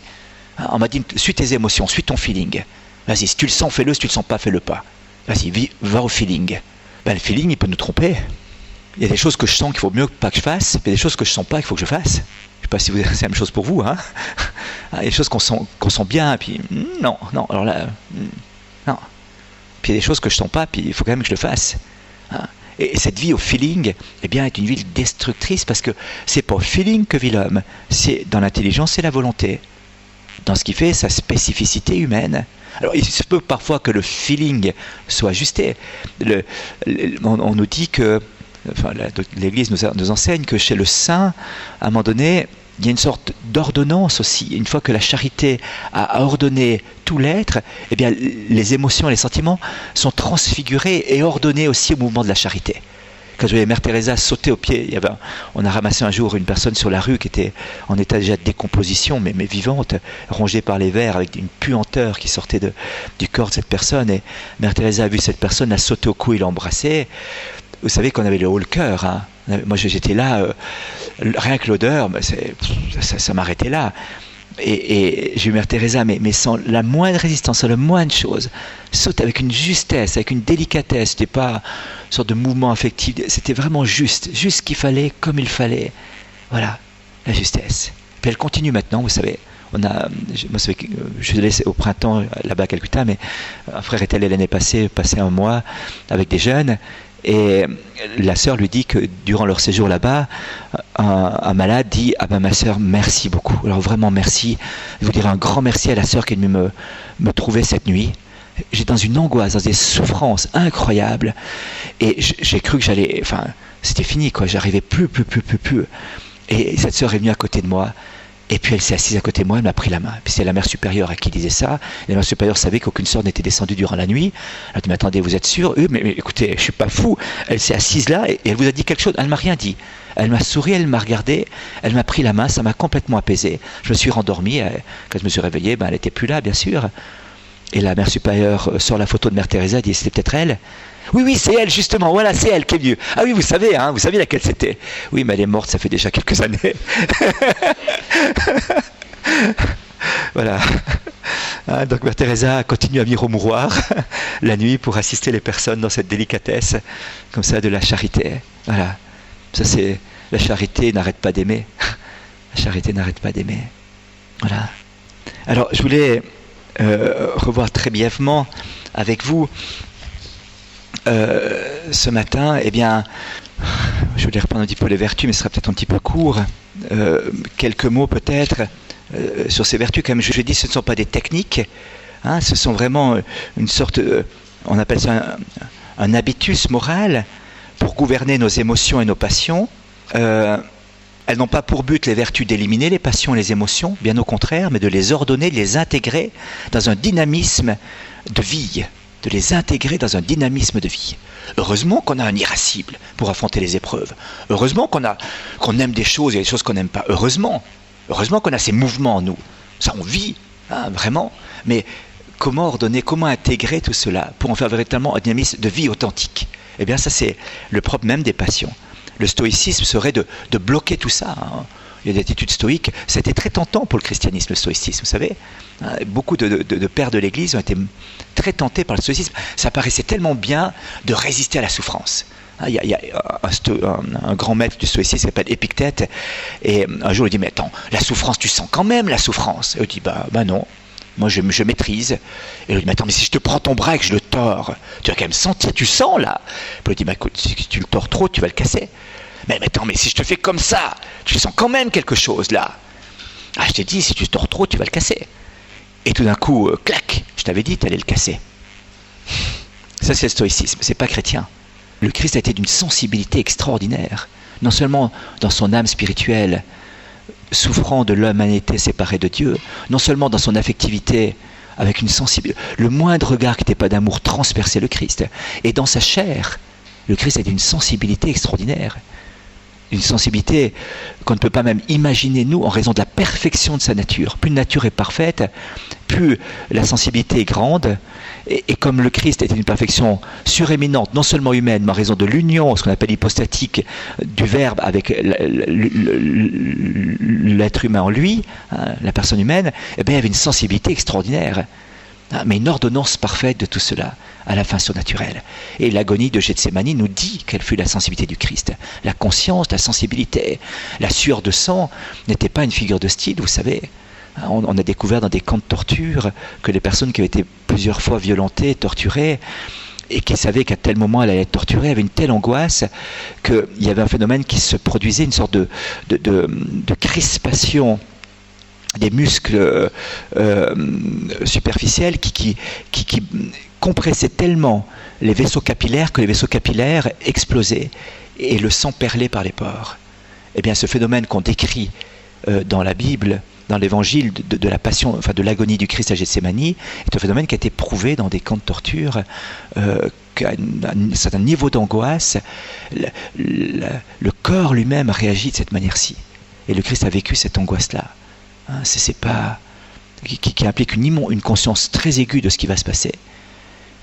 On m'a dit, suis tes émotions, suis ton feeling. Vas-y, si tu le sens, fais-le, si tu le sens pas, fais-le pas. Vas-y, va au feeling. Le feeling, il peut nous tromper. Il y a des choses que je sens qu'il faut mieux pas que je fasse, et il y a des choses que je sens pas qu'il faut que je fasse. Je sais pas si c'est la même chose pour vous. Il y a des choses qu'on sent bien, et puis non, alors là, non. Puis il y a des choses que je sens pas, puis il faut quand même que je le fasse. Et cette vie au feeling, eh bien, est une vie destructrice parce que c'est pas au feeling que vit l'homme, c'est dans l'intelligence et la volonté, dans ce qui fait sa spécificité humaine. Alors, il se peut parfois que le feeling soit ajusté. On nous dit que, l'Église nous enseigne que chez le saint, à un moment donné, il y a une sorte d'ordonnance aussi. Une fois que la charité a ordonné tout l'être, eh bien, les émotions et les sentiments sont transfigurés et ordonnés aussi au mouvement de la charité. Quand je voyais Mère Teresa sauter au pied, on a ramassé un jour une personne sur la rue qui était en état déjà de décomposition, mais vivante, rongée par les vers, avec une puanteur qui sortait du corps de cette personne. Et Mère Teresa a vu cette personne, a sauté au cou et l'a embrassée. Vous savez qu'on avait le haut le cœur. Moi j'étais là, rien que l'odeur, ça m'arrêtait là. Et j'ai eu Mère Teresa, mais sans la moindre résistance, sans la moindre chose, saute avec une justesse, avec une délicatesse. C'était pas une sorte de mouvement affectif, c'était vraiment juste ce qu'il fallait, comme il fallait. Voilà, la justesse. Puis elle continue maintenant, vous savez. Je l'ai laissé au printemps là-bas à Calcutta, mais un frère est allé l'année passée, passer un mois avec des jeunes. Et la sœur lui dit que durant leur séjour là-bas, un malade dit « Ah ben ma sœur, merci beaucoup. Alors vraiment merci. Je vous dirai un grand merci à la sœur qui est venue me trouver cette nuit. J'étais dans une angoisse, dans des souffrances incroyables. Et j'ai cru que j'allais... Enfin, c'était fini, quoi. J'arrivais plus. Et cette sœur est venue à côté de moi. Et puis elle s'est assise à côté de moi, elle m'a pris la main. Puis c'est la mère supérieure à qui disait ça. La mère supérieure savait qu'aucune sœur n'était descendue durant la nuit. Elle a dit, mais attendez, vous êtes sûr? Mais écoutez, je suis pas fou. Elle s'est assise là et elle vous a dit quelque chose. Elle m'a rien dit. Elle m'a souri, elle m'a regardé, elle m'a pris la main, ça m'a complètement apaisé. Je me suis rendormi. Quand je me suis réveillé, elle n'était plus là, bien sûr. Et la mère supérieure sort la photo de Mère Teresa, dit c'était peut-être elle. Oui, oui, c'est elle justement, voilà, c'est elle qui est venue. Ah oui, vous savez laquelle c'était. Oui, mais elle est morte, ça fait déjà quelques années. Voilà. Donc Mère Teresa continue à venir au mouroir la nuit pour assister les personnes dans cette délicatesse, comme ça, de la charité. Voilà. Ça, c'est la charité n'arrête pas d'aimer. La charité n'arrête pas d'aimer. Voilà. Alors, je voulais revoir très brièvement avec vous ce matin, eh bien, je voulais reprendre un petit peu les vertus, mais ce sera peut-être un petit peu court. Quelques mots peut-être sur ces vertus. Comme je dis, ce ne sont pas des techniques, ce sont vraiment une sorte, on appelle ça un habitus moral pour gouverner nos émotions et nos passions. Elles n'ont pas pour but, les vertus, d'éliminer les passions et les émotions, bien au contraire, mais de les ordonner, de les intégrer dans un dynamisme de vie. De les intégrer dans un dynamisme de vie. Heureusement qu'on a un irascible pour affronter les épreuves. Heureusement qu'on aime des choses et des choses qu'on n'aime pas. Heureusement qu'on a ces mouvements en nous. Ça, on vit, vraiment. Mais comment ordonner, comment intégrer tout cela pour en faire véritablement un dynamisme de vie authentique? Eh bien, ça, c'est le propre même des passions. Le stoïcisme serait de bloquer tout ça. Il y a des attitudes stoïques. C'était très tentant pour le christianisme, le stoïcisme, vous savez. Beaucoup de pères de l'Église ont été très tentés par le stoïcisme. Ça paraissait tellement bien de résister à la souffrance. Il y a un grand maître du stoïcisme qui s'appelle Épictète. Et un jour, il dit, mais attends, la souffrance, tu sens quand même la souffrance? Et il dit, bah non. Moi, je maîtrise. Et il dit, mais attends, mais si je te prends ton bras et que je le tords, tu vas quand même sentir, tu sens là. Puis il dit, bah écoute, si tu le tords trop, tu vas le casser. Mais attends, mais si je te fais comme ça, tu sens quand même quelque chose là. Ah, je t'ai dit, si tu te tords trop, tu vas le casser. Et tout d'un coup, clac, je t'avais dit, tu allais le casser. Ça, c'est le stoïcisme, c'est pas chrétien. Le Christ a été d'une sensibilité extraordinaire, non seulement dans son âme spirituelle, souffrant de l'humanité séparée de Dieu, non seulement dans son affectivité, avec une sensibilité, le moindre regard qui n'était pas d'amour transperçait le Christ, et dans sa chair, le Christ a d'une sensibilité extraordinaire, une sensibilité qu'on ne peut pas même imaginer nous en raison de la perfection de sa nature. Plus une nature est parfaite, plus la sensibilité est grande, et comme le Christ était une perfection suréminente, non seulement humaine, mais en raison de l'union, ce qu'on appelle hypostatique, du Verbe avec l'être humain en lui, la personne humaine, eh bien, il y avait une sensibilité extraordinaire. Mais une ordonnance parfaite de tout cela, à la fin surnaturelle. Et l'agonie de Gethsémani nous dit quelle fut la sensibilité du Christ. La conscience, la sensibilité, la sueur de sang n'était pas une figure de style, vous savez. On a découvert dans des camps de torture que les personnes qui avaient été plusieurs fois violentées, torturées, et qui savaient qu'à tel moment elle allait être torturée, avaient une telle angoisse qu'il y avait un phénomène qui se produisait, une sorte de crispation des muscles superficiels qui compressaient tellement les vaisseaux capillaires que les vaisseaux capillaires explosaient et le sang perlait par les pores. Eh bien, ce phénomène qu'on décrit dans la Bible, dans l'évangile de la passion, enfin de l'agonie du Christ à Gethsémani, est un phénomène qui a été prouvé dans des camps de torture, qu'à un certain niveau d'angoisse, le corps lui-même réagit de cette manière-ci. Et le Christ a vécu cette angoisse-là. C'est pas qui implique une conscience très aiguë de ce qui va se passer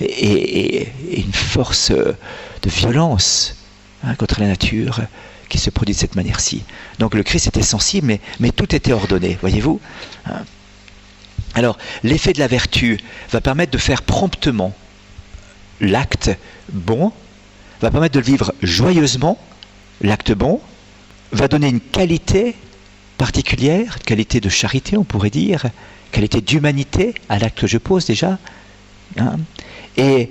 et une force de violence contre la nature qui se produit de cette manière-ci. Donc le Christ était sensible, mais tout était ordonné, voyez-vous. Alors l'effet de la vertu va permettre de faire promptement l'acte bon, va permettre de le vivre joyeusement, l'acte bon, va donner une qualité particulière, qualité de charité, on pourrait dire, qualité d'humanité à l'acte que je pose déjà. Et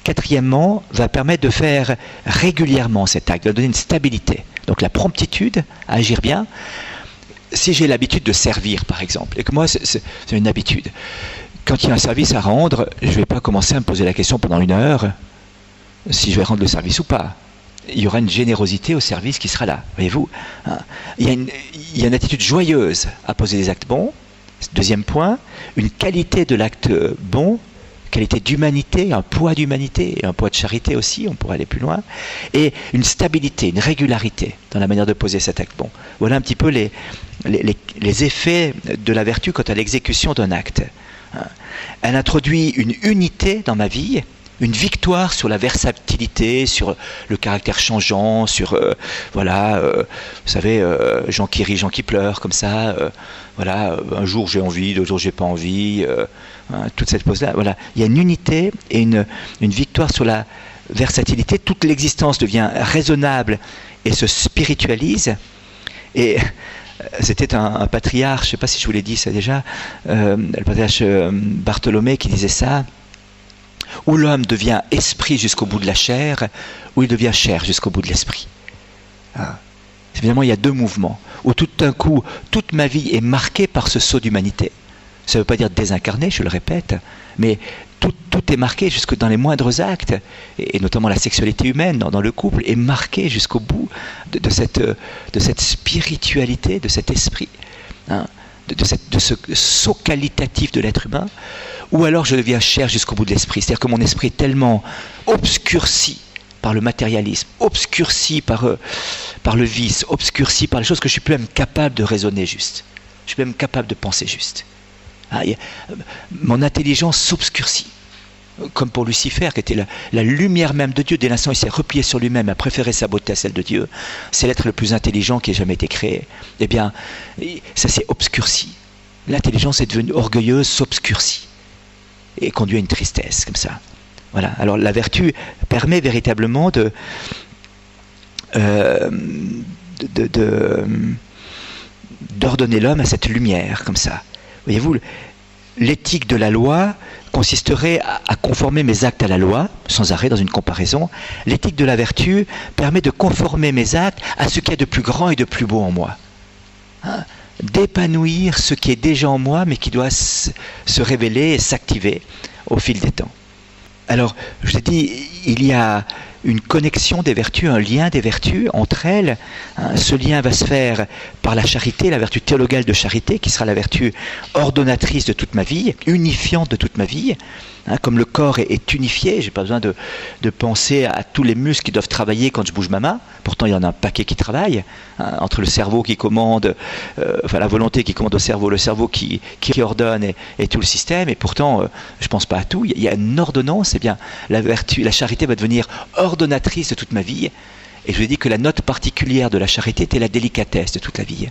quatrièmement, va permettre de faire régulièrement cet acte, va donner une stabilité. Donc la promptitude à agir bien. Si j'ai l'habitude de servir, par exemple, et que moi, c'est une habitude, quand il y a un service à rendre, je ne vais pas commencer à me poser la question pendant 1 heure si je vais rendre le service ou pas. Il y aura une générosité au service qui sera là, voyez-vous. Il y a une attitude joyeuse à poser des actes bons. Deuxième point, une qualité de l'acte bon, qualité d'humanité, un poids d'humanité et un poids de charité aussi, on pourrait aller plus loin, et une stabilité, une régularité dans la manière de poser cet acte bon. Voilà un petit peu les effets de la vertu quant à l'exécution d'un acte. Elle introduit une unité dans ma vie, une victoire sur la versatilité, sur le caractère changeant, sur, vous savez, Jean qui rit, Jean qui pleure, comme ça, un jour j'ai envie, d'autres jours j'ai pas envie, toute cette pose-là, voilà. Il y a une unité et une victoire sur la versatilité, toute l'existence devient raisonnable et se spiritualise, et c'était un patriarche, je ne sais pas si je vous l'ai dit ça déjà, le patriarche Bartholomé qui disait ça, où l'homme devient esprit jusqu'au bout de la chair, où il devient chair jusqu'au bout de l'esprit. Évidemment, il y a deux mouvements, où tout d'un coup, toute ma vie est marquée par ce saut d'humanité. Ça ne veut pas dire désincarné, je le répète, mais tout est marqué jusque dans les moindres actes, et notamment la sexualité humaine dans le couple, est marquée jusqu'au bout de cette spiritualité, de cet esprit, de ce saut qualitatif de l'être humain, ou alors je deviens chair jusqu'au bout de l'esprit. C'est-à-dire que mon esprit est tellement obscurci par le matérialisme, obscurci par le vice, obscurci par les choses que je ne suis plus même capable de raisonner juste. Je ne suis plus même capable de penser juste. Mon intelligence s'obscurcit. Comme pour Lucifer, qui était la lumière même de Dieu, dès l'instant où il s'est replié sur lui-même, a préféré sa beauté à celle de Dieu, c'est l'être le plus intelligent qui ait jamais été créé. Eh bien, ça s'est obscurci. L'intelligence est devenue orgueilleuse, s'obscurcit, et conduit à une tristesse, comme ça. Voilà. Alors la vertu permet véritablement d'ordonner l'homme à cette lumière, comme ça. Voyez-vous, l'éthique de la loi consisterait à conformer mes actes à la loi, sans arrêt dans une comparaison. L'éthique de la vertu permet de conformer mes actes à ce qu'il y a de plus grand et de plus beau en moi. D'épanouir ce qui est déjà en moi, mais qui doit se révéler et s'activer au fil des temps. Alors, je l'ai dit, il y a une connexion des vertus, un lien des vertus entre elles. Ce lien va se faire par la charité, la vertu théologale de charité, qui sera la vertu ordonnatrice de toute ma vie, unifiante de toute ma vie. Comme le corps est unifié, je n'ai pas besoin de penser à tous les muscles qui doivent travailler quand je bouge ma main. Pourtant, il y en a un paquet qui travaillent. Entre le cerveau qui commande, la volonté qui commande au cerveau qui ordonne et tout le système. Et pourtant, je ne pense pas à tout. Il y a une ordonnance. Eh bien, la charité va devenir ordonnatrice de toute ma vie. Et je vous ai dit que la note particulière de la charité était la délicatesse de toute la vie.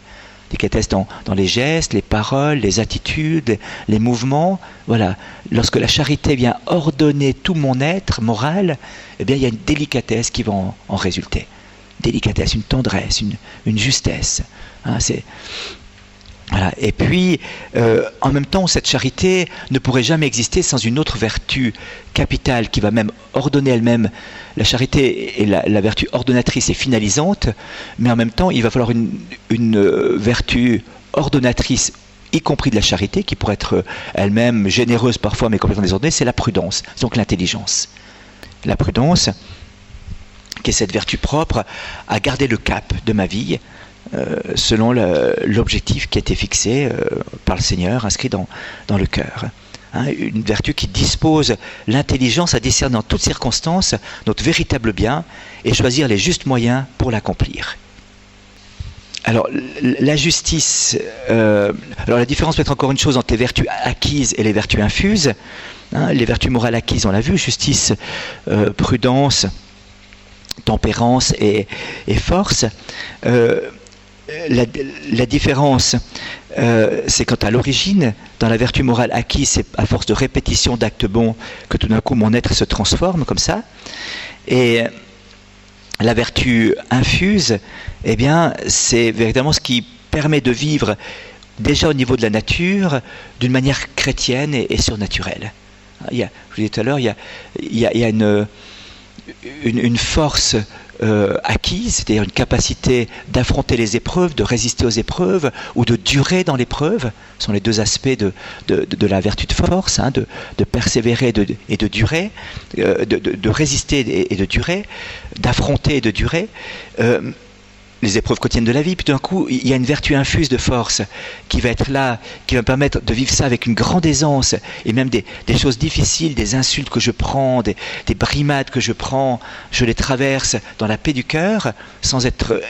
Délicatesse dans les gestes, les paroles, les attitudes, les mouvements. Voilà. Lorsque la charité vient ordonner tout mon être moral, eh bien, il y a une délicatesse qui va en résulter. Délicatesse, une tendresse, une justesse. Voilà. Et puis, en même temps, cette charité ne pourrait jamais exister sans une autre vertu capitale qui va même ordonner elle-même. La charité est la vertu ordonnatrice et finalisante, mais en même temps, il va falloir une vertu ordonnatrice, y compris de la charité, qui pourrait être elle-même généreuse parfois, mais complètement désordonnée, c'est la prudence, donc l'intelligence. La prudence, qui est cette vertu propre à garder le cap de ma vie, selon l'objectif qui a été fixé par le Seigneur, inscrit dans le cœur. Une vertu qui dispose l'intelligence à discerner dans toutes circonstances notre véritable bien et choisir les justes moyens pour l'accomplir. Alors, la justice, alors la différence peut être encore une chose entre les vertus acquises et les vertus infuses. Les vertus morales acquises, on l'a vu, justice, prudence, tempérance et force. La différence, c'est quand à l'origine, dans la vertu morale acquise, c'est à force de répétition d'actes bons que tout d'un coup mon être se transforme comme ça. Et la vertu infuse, eh bien, c'est véritablement ce qui permet de vivre déjà au niveau de la nature d'une manière chrétienne et surnaturelle. Je vous disais tout à l'heure, il y a une force acquise, c'est-à-dire une capacité d'affronter les épreuves, de résister aux épreuves ou de durer dans l'épreuve. Ce sont les deux aspects de la vertu de force, de persévérer et de durer, de résister et de durer, d'affronter et de durer. les épreuves quotidiennes de la vie, puis tout d'un coup, il y a une vertu infuse de force qui va être là, qui va me permettre de vivre ça avec une grande aisance, et même des choses difficiles, des insultes que je prends, des brimades que je prends, je les traverse dans la paix du cœur, sans être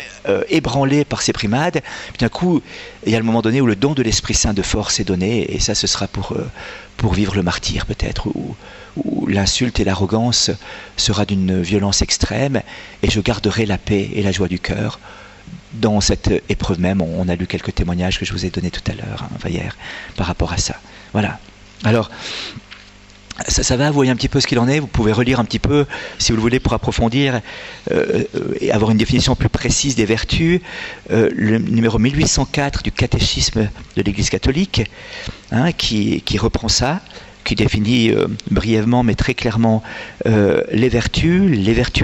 ébranlé par ces brimades. Puis d'un coup, il y a le moment donné où le don de l'Esprit Saint de force est donné, et ça, ce sera pour vivre le martyre peut-être, où l'insulte et l'arrogance sera d'une violence extrême, et je garderai la paix et la joie du cœur. Dans cette épreuve même, on a lu quelques témoignages que je vous ai donnés tout à l'heure, hier, par rapport à ça. Voilà. Alors, ça va, vous voyez un petit peu ce qu'il en est. Vous pouvez relire un petit peu, si vous le voulez, pour approfondir et avoir une définition plus précise des vertus. Le numéro 1804 du catéchisme de l'Église catholique, qui reprend ça, qui définit brièvement mais très clairement les vertus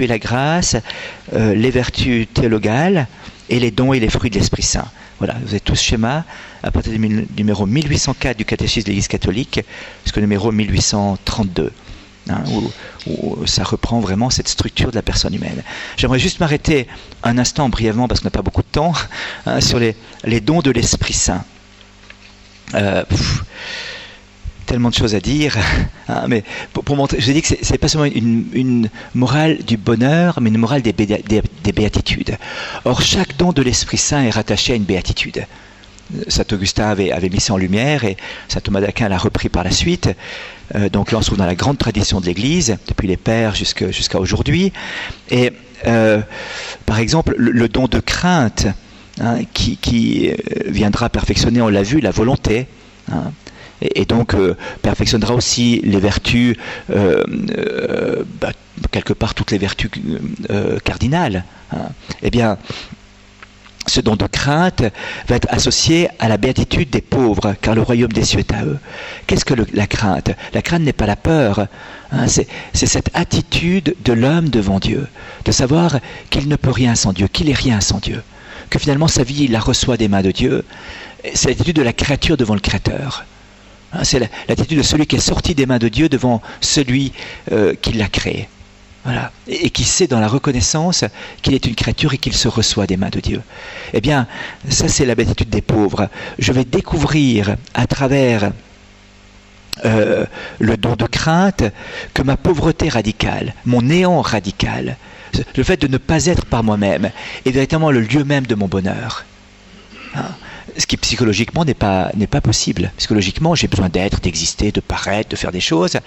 et la grâce, les vertus théologales et les dons et les fruits de l'Esprit Saint. Voilà, vous avez tout ce schéma à partir du numéro 1804 du catéchisme de l'Église catholique jusqu'au numéro 1832, où ça reprend vraiment cette structure de la personne humaine. J'aimerais juste m'arrêter un instant brièvement, parce qu'on n'a pas beaucoup de temps, sur les dons de l'Esprit Saint. Tellement de choses à dire, mais pour montrer, je dis que c'est pas seulement une morale du bonheur, mais une morale des béatitudes. Or, chaque don de l'Esprit Saint est rattaché à une béatitude. Saint Augustin avait mis ça en lumière, et Saint Thomas d'Aquin l'a repris par la suite. Donc là, on se trouve dans la grande tradition de l'Église, depuis les pères jusqu'à aujourd'hui. Et par exemple, le don de crainte, qui viendra perfectionner, on l'a vu, la volonté, et donc perfectionnera aussi les vertus, quelque part toutes les vertus cardinales. Eh bien, ce don de crainte va être associé à la béatitude des pauvres, car le royaume des cieux est à eux. Qu'est-ce que la crainte ? La crainte n'est pas la peur, c'est cette attitude de l'homme devant Dieu, de savoir qu'il ne peut rien sans Dieu, qu'il est rien sans Dieu, que finalement sa vie il la reçoit des mains de Dieu. C'est l'attitude de la créature devant le Créateur. C'est l'attitude de celui qui est sorti des mains de Dieu devant celui qui l'a créé. Voilà. Et qui sait dans la reconnaissance qu'il est une créature et qu'il se reçoit des mains de Dieu. Eh bien, ça c'est la béatitude des pauvres. Je vais découvrir à travers le don de crainte que ma pauvreté radicale, mon néant radical, le fait de ne pas être par moi-même, est véritablement le lieu même de mon bonheur. Ce qui psychologiquement n'est pas possible. Psychologiquement, j'ai besoin d'être, d'exister, de paraître, de faire des choses.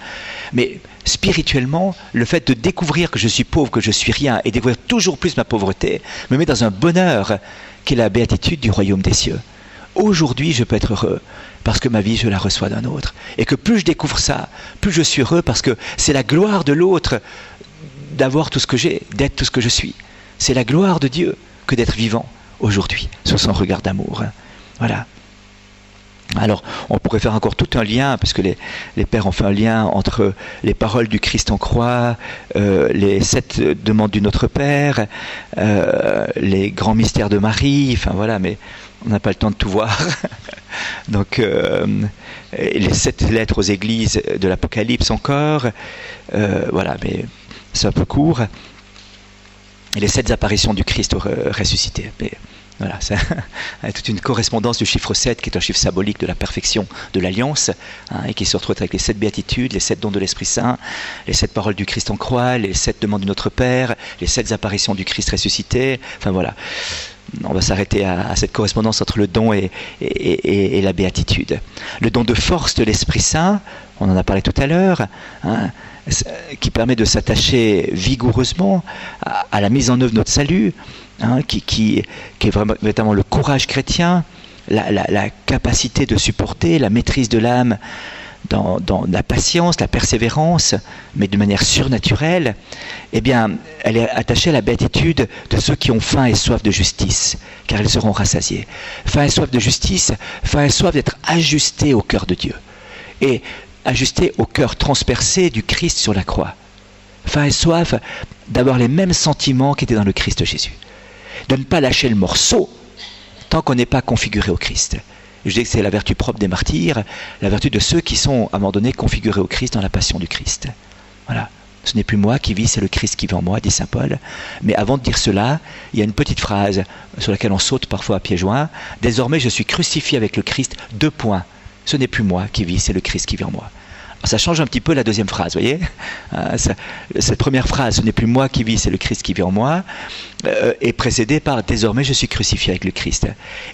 Mais spirituellement, le fait de découvrir que je suis pauvre, que je suis rien, et découvrir toujours plus ma pauvreté, me met dans un bonheur qui est la béatitude du royaume des cieux. Aujourd'hui, je peux être heureux parce que ma vie, je la reçois d'un autre. Et que plus je découvre ça, plus je suis heureux parce que c'est la gloire de l'autre d'avoir tout ce que j'ai, d'être tout ce que je suis. C'est la gloire de Dieu que d'être vivant aujourd'hui, sous son regard d'amour. Voilà. Alors, on pourrait faire encore tout un lien, parce que les pères ont fait un lien entre les paroles du Christ en croix, les 7 demandes du Notre Père, les grands mystères de Marie, enfin voilà, mais on n'a pas le temps de tout voir. Donc, les 7 lettres aux églises de l'Apocalypse encore, voilà, mais c'est un peu court. Et les 7 apparitions du Christ ressuscité. Mais, voilà, c'est toute une correspondance du chiffre 7 qui est un chiffre symbolique de la perfection de l'alliance, et qui se retrouve avec les 7 béatitudes, les 7 dons de l'Esprit Saint, les 7 paroles du Christ en croix, les 7 demandes de Notre Père, les 7 apparitions du Christ ressuscité. Enfin voilà, on va s'arrêter à cette correspondance entre le don et la béatitude. Le don de force de l'Esprit Saint, on en a parlé tout à l'heure, qui permet de s'attacher vigoureusement à la mise en œuvre de notre salut, qui est vraiment notamment le courage chrétien, la capacité de supporter, la maîtrise de l'âme dans la patience, la persévérance, mais de manière surnaturelle. Eh bien, elle est attachée à la béatitude de ceux qui ont faim et soif de justice, car ils seront rassasiés. Faim et soif de justice, faim et soif d'être ajustés au cœur de Dieu, et ajustés au cœur transpercé du Christ sur la croix. Faim et soif d'avoir les mêmes sentiments qui étaient dans le Christ Jésus. De ne pas lâcher le morceau tant qu'on n'est pas configuré au Christ. Je dis que c'est la vertu propre des martyrs, la vertu de ceux qui sont à un moment donné configurés au Christ dans la passion du Christ. Voilà. Ce n'est plus moi qui vis, c'est le Christ qui vit en moi, dit saint Paul. Mais avant de dire cela, il y a une petite phrase sur laquelle on saute parfois à pieds joints. Désormais, je suis crucifié avec le Christ, 2 points. Ce n'est plus moi qui vis, c'est le Christ qui vit en moi. Alors, ça change un petit peu la deuxième phrase, vous voyez. Cette première phrase, ce n'est plus moi qui vis, c'est le Christ qui vit en moi, est précédée par désormais je suis crucifié avec le Christ.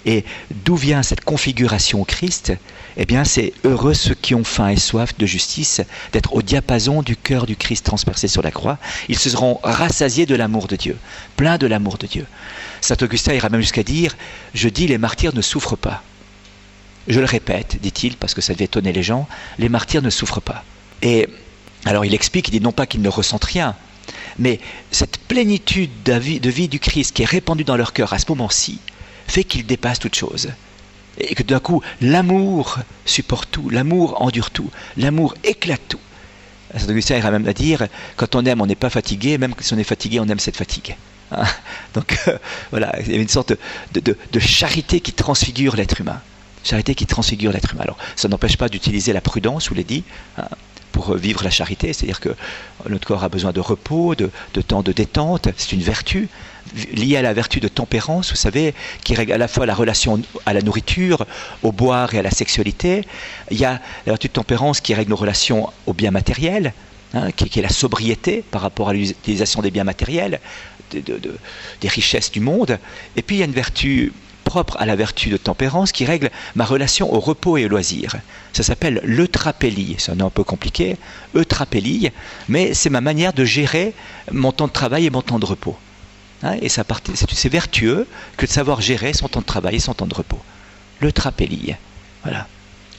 Et d'où vient cette configuration au Christ? Eh bien, c'est heureux ceux qui ont faim et soif de justice, d'être au diapason du cœur du Christ transpercé sur la croix. Ils se seront rassasiés de l'amour de Dieu, pleins de l'amour de Dieu. Saint Augustin ira même jusqu'à dire, je dis les martyrs ne souffrent pas. Je le répète, dit-il, parce que ça devait étonner les gens, les martyrs ne souffrent pas. Et alors il explique, il dit non pas qu'ils ne ressentent rien, mais cette plénitude de vie du Christ qui est répandue dans leur cœur à ce moment-ci, fait qu'ils dépassent toute chose. Et que d'un coup, l'amour supporte tout, l'amour endure tout, l'amour éclate tout. Saint Augustin ira même à dire, quand on aime, on n'est pas fatigué, même si on est fatigué, on aime cette fatigue. Hein. Donc voilà, il y a une sorte de charité qui transfigure l'être humain. Charité qui transfigure l'être humain. Alors, ça n'empêche pas d'utiliser la prudence, vous l'avez dit, hein, pour vivre la charité. C'est-à-dire que notre corps a besoin de repos, de temps de détente. C'est une vertu liée à la vertu de tempérance, vous savez, qui règle à la fois la relation à la nourriture, au boire et à la sexualité. Il y a la vertu de tempérance qui règle nos relations aux biens matériels, hein, qui est la sobriété par rapport à l'utilisation des biens matériels, des richesses du monde. Et puis, il y a une vertu propre à la vertu de tempérance qui règle ma relation au repos et au loisir. Ça s'appelle l'eutrapélie. C'est un nom un peu compliqué, eutrapélie, mais c'est ma manière de gérer mon temps de travail et mon temps de repos. Hein, et c'est vertueux que de savoir gérer son temps de travail et son temps de repos. L'eutrapélie. Voilà.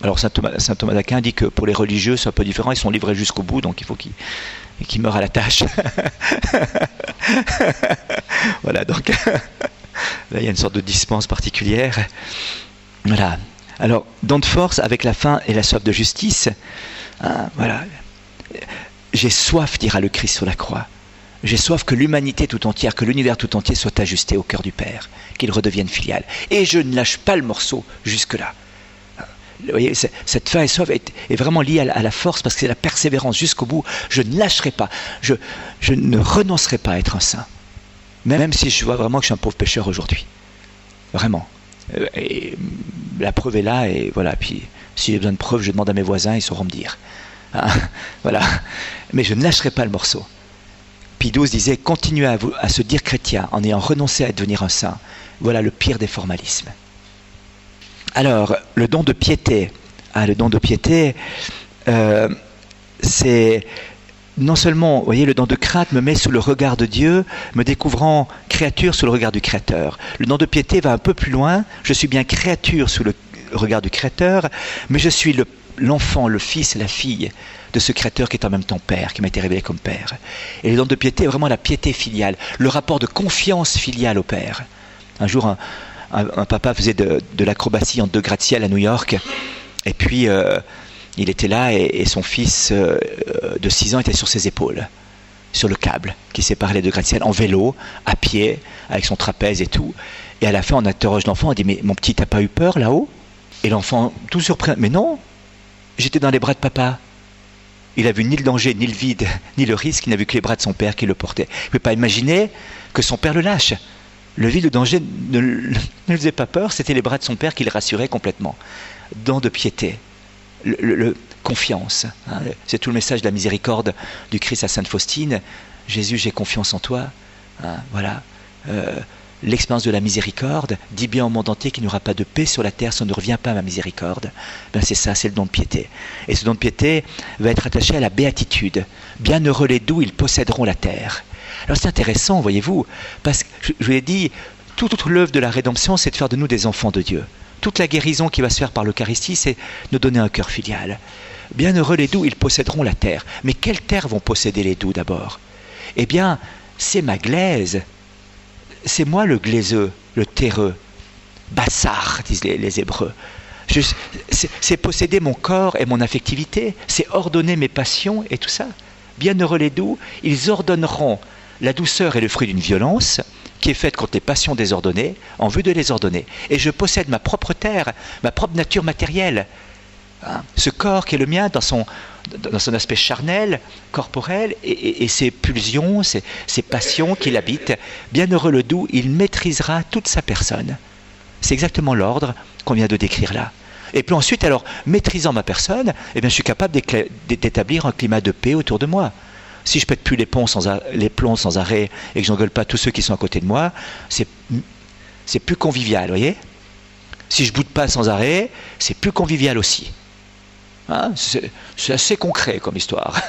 Alors saint Thomas d'Aquin dit que pour les religieux c'est un peu différent, ils sont livrés jusqu'au bout, donc il faut qu'ils meurent à la tâche. Voilà, donc là il y a une sorte de dispense particulière. Voilà. Alors, don de force avec la faim et la soif de justice. Hein, voilà. J'ai soif, dira le Christ sur la croix. J'ai soif que l'humanité tout entière, que l'univers tout entier soit ajusté au cœur du Père, qu'il redevienne filial. Et je ne lâche pas le morceau jusque-là. Vous voyez, cette faim et soif est vraiment liée à la force, parce que c'est la persévérance jusqu'au bout. Je ne lâcherai pas. Je ne renoncerai pas à être un saint. Même si je vois vraiment que je suis un pauvre pécheur aujourd'hui. Vraiment. Et la preuve est là, et voilà. Puis, si j'ai besoin de preuves, je demande à mes voisins, ils sauront me dire. Hein, voilà. Mais je ne lâcherai pas le morceau. Pie XII disait, continuez à se dire chrétien en ayant renoncé à devenir un saint. Voilà le pire des formalismes. Alors, le don de piété. Le don de piété, c'est non seulement, vous voyez, le don de crainte me met sous le regard de Dieu, me découvrant créature sous le regard du Créateur. Le don de piété va un peu plus loin. Je suis bien créature sous le regard du Créateur, mais je suis l'enfant, le fils et la fille de ce Créateur qui est en même temps Père, qui m'a été révélé comme Père. Et le don de piété est vraiment la piété filiale, le rapport de confiance filiale au Père. Un jour, un papa faisait de l'acrobatie en 2 gratte-ciel à New York, et puis il était là, et son fils de 6 ans était sur ses épaules, sur le câble qui séparait les 2 gratte-ciel, en vélo, à pied, avec son trapèze et tout. Et à la fin, on interroge l'enfant, on dit, mais mon petit, t'as pas eu peur là-haut? Et l'enfant, tout surpris, mais non, j'étais dans les bras de papa. Il a vu ni le danger, ni le vide, ni le risque, il n'a vu que les bras de son père qui le portaient. Il ne peut pas imaginer que son père le lâche. Le vide, le danger ne lui faisait pas peur, c'était les bras de son père qui le rassuraient complètement. Don de piété, confiance. Hein, c'est tout le message de la miséricorde du Christ à Sainte Faustine. Jésus, j'ai confiance en toi. Hein, voilà. L'expérience de la miséricorde dit bien au monde entier qu'il n'y aura pas de paix sur la terre si on ne revient pas à ma miséricorde. Ben c'est ça, c'est le don de piété. Et ce don de piété va être attaché à la béatitude. Bienheureux les doux, ils posséderont la terre. Alors c'est intéressant, voyez-vous, parce que je vous l'ai dit, toute l'œuvre de la rédemption, c'est de faire de nous des enfants de Dieu. Toute la guérison qui va se faire par l'Eucharistie, c'est nous donner un cœur filial. Bienheureux les doux, ils posséderont la terre. Mais quelle terre vont posséder les doux d'abord? Eh bien, c'est ma glaise. C'est moi le glaiseux, le terreux. Bassar, disent les Hébreux. C'est posséder mon corps et mon affectivité. C'est ordonner mes passions et tout ça. Bienheureux les doux, ils ordonneront la douceur et le fruit d'une violence qui est faite contre les passions désordonnées, en vue de les ordonner. Et je possède ma propre terre, ma propre nature matérielle. Hein, ce corps qui est le mien dans son aspect charnel, corporel, et ses pulsions, ses passions qui l'habitent. Bienheureux le doux, il maîtrisera toute sa personne. C'est exactement l'ordre qu'on vient de décrire là. Et puis ensuite, alors, maîtrisant ma personne, eh bien, je suis capable d'établir un climat de paix autour de moi. Si je pète plus les plombs sans arrêt et que j'engueule pas tous ceux qui sont à côté de moi, c'est plus convivial, vous voyez. Si je boude pas sans arrêt, c'est plus convivial aussi. Hein, c'est assez concret comme histoire.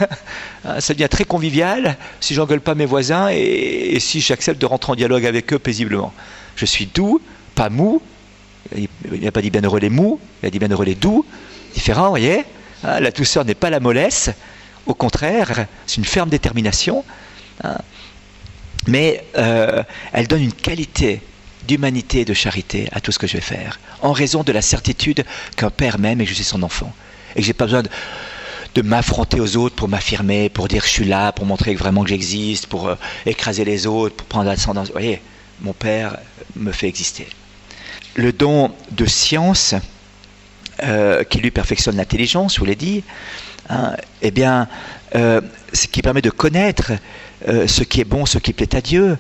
Ça devient très convivial si j'engueule pas mes voisins et si j'accepte de rentrer en dialogue avec eux paisiblement. Je suis doux, pas mou. Il n'a pas dit bienheureux les mous, il a dit bienheureux les doux. Différent, vous voyez. Hein, la douceur n'est pas la mollesse. Au contraire, c'est une ferme détermination. Hein, mais elle donne une qualité d'humanité et de charité à tout ce que je vais faire, en raison de la certitude qu'un père m'aime et que je suis son enfant. Et que je n'ai pas besoin de m'affronter aux autres pour m'affirmer, pour dire que je suis là, pour montrer vraiment que j'existe, pour écraser les autres, pour prendre l'ascendance. Vous voyez, mon père me fait exister. Le don de science, qui lui perfectionne l'intelligence, je vous l'ai dit, hein, eh bien, ce qui permet de connaître ce qui est bon, ce qui plaît à Dieu,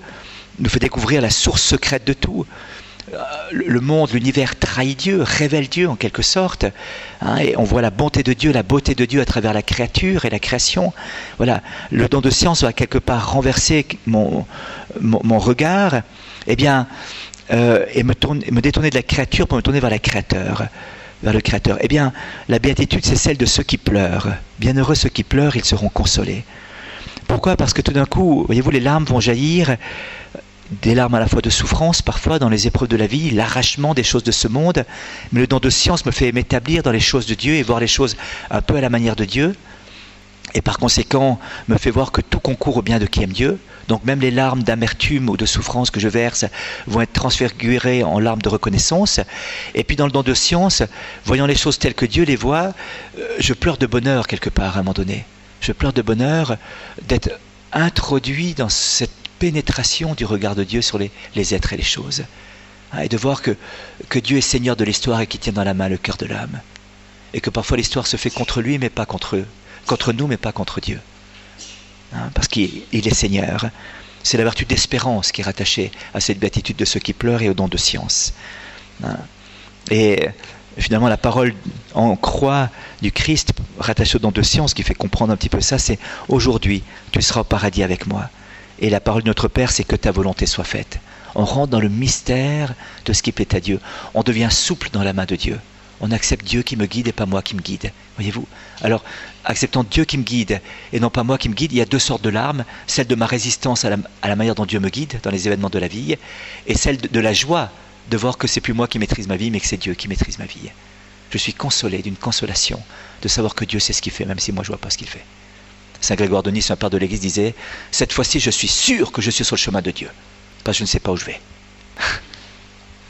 nous fait découvrir la source secrète de tout. Le monde, l'univers trahit Dieu, révèle Dieu en quelque sorte, hein, et on voit la bonté de Dieu, la beauté de Dieu à travers la créature et la création. Voilà, le don de science va quelque part renverser mon regard, eh bien, et me détourner de la créature pour me tourner vers la créateur, vers le Créateur. Eh bien, la béatitude, c'est celle de ceux qui pleurent. Bienheureux ceux qui pleurent, ils seront consolés. Pourquoi ? Parce que tout d'un coup, voyez-vous, les larmes vont jaillir, des larmes à la fois de souffrance, parfois dans les épreuves de la vie, l'arrachement des choses de ce monde, mais le don de science me fait m'établir dans les choses de Dieu et voir les choses un peu à la manière de Dieu, et par conséquent me fait voir que tout concourt au bien de qui aime Dieu. Donc même les larmes d'amertume ou de souffrance que je verse vont être transfigurées en larmes de reconnaissance. Et puis dans le don de science, voyant les choses telles que Dieu les voit, je pleure de bonheur quelque part à un moment donné. Je pleure de bonheur d'être introduit dans cette pénétration du regard de Dieu sur les êtres et les choses. Et de voir que Dieu est Seigneur de l'histoire et qu'il tient dans la main le cœur de l'homme. Et que parfois l'histoire se fait contre lui, mais pas contre nous, mais pas contre Dieu. Parce qu'il est Seigneur. C'est la vertu d'espérance qui est rattachée à cette béatitude de ceux qui pleurent et au don de science. Et finalement, la parole en croix du Christ, rattachée au don de science, qui fait comprendre un petit peu ça, c'est « Aujourd'hui, tu seras au paradis avec moi ». Et la parole de notre Père, c'est que ta volonté soit faite. On rentre dans le mystère de ce qui plaît à Dieu. On devient souple dans la main de Dieu. On accepte Dieu qui me guide et pas moi qui me guide. Voyez-vous ? Alors, acceptant Dieu qui me guide et non pas moi qui me guide, il y a deux sortes de larmes. Celle de ma résistance à la manière dont Dieu me guide dans les événements de la vie, et celle de la joie de voir que c'est plus moi qui maîtrise ma vie, mais que c'est Dieu qui maîtrise ma vie. Je suis consolé d'une consolation de savoir que Dieu sait ce qu'il fait, même si moi je ne vois pas ce qu'il fait. Saint Grégoire de Nice, un père de l'Église, disait « Cette fois-ci, je suis sûr que je suis sur le chemin de Dieu. Parce que je ne sais pas où je vais.